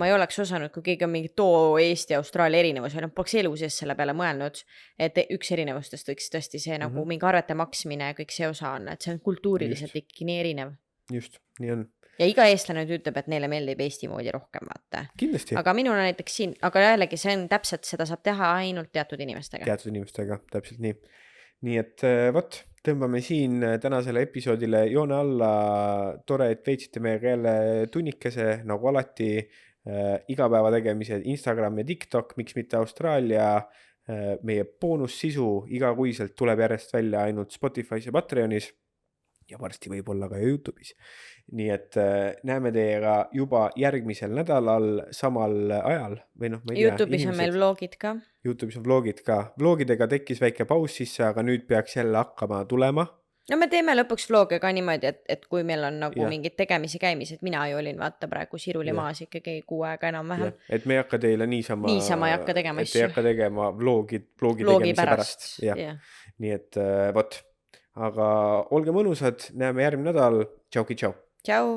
ma ei oleks osanud, kui keegi on mingi too Eesti ja Austraalia erinevus, või poleks elu sees selle peale mõelnud, et üks erinevustest võiks tõesti see nagu mingi arvete maksmine ja kõik see osa on, et see on kultuuriliselt ikkagi nii erinev. Just, nii on. Ja iga eestlane ütleb, et neile meeldib Eesti moodi rohkem, vaata. Kindlasti. Aga minul näiteks siin, aga jällegi see on täpselt, seda saab teha ainult teatud inimestega. Teatud inimestega, täpselt nii. Nii et võt, tõmbame siin tänasele episoodile joone alla. Tore, et veitsite meiega jälle tunnikese, nagu alati igapäeva tegemised Instagram ja TikTok, miks mitte Austraalia. Meie boonussisu igakuiselt tuleb järjest välja ainult Spotify's ja Patreonis ja varsti võib olla ka YouTube'is. Nii et näeme teiega juba järgmisel nädalal samal ajal. Või ma ei tea, YouTube'is on meil vlogid ka. YouTube'is on vlogid ka. Vlogidega tekkis väike paus sisse, aga nüüd peaks jälle hakkama tulema. No me teeme lõpuks vloge ka niimoodi, et kui meil on nagu mingid tegemisi käimised, mina ju olin vaata praegu Siruli maas ikkagi kuu aega enam vähem. Et me ei hakka teile niisama ei hakka tegema asju. Et ei hakka tegema vlogi tegemise pärast. Nii et vot. Aga olge mõnusad, näeme järgmine nädal. Tšauki, tšau. Tšau.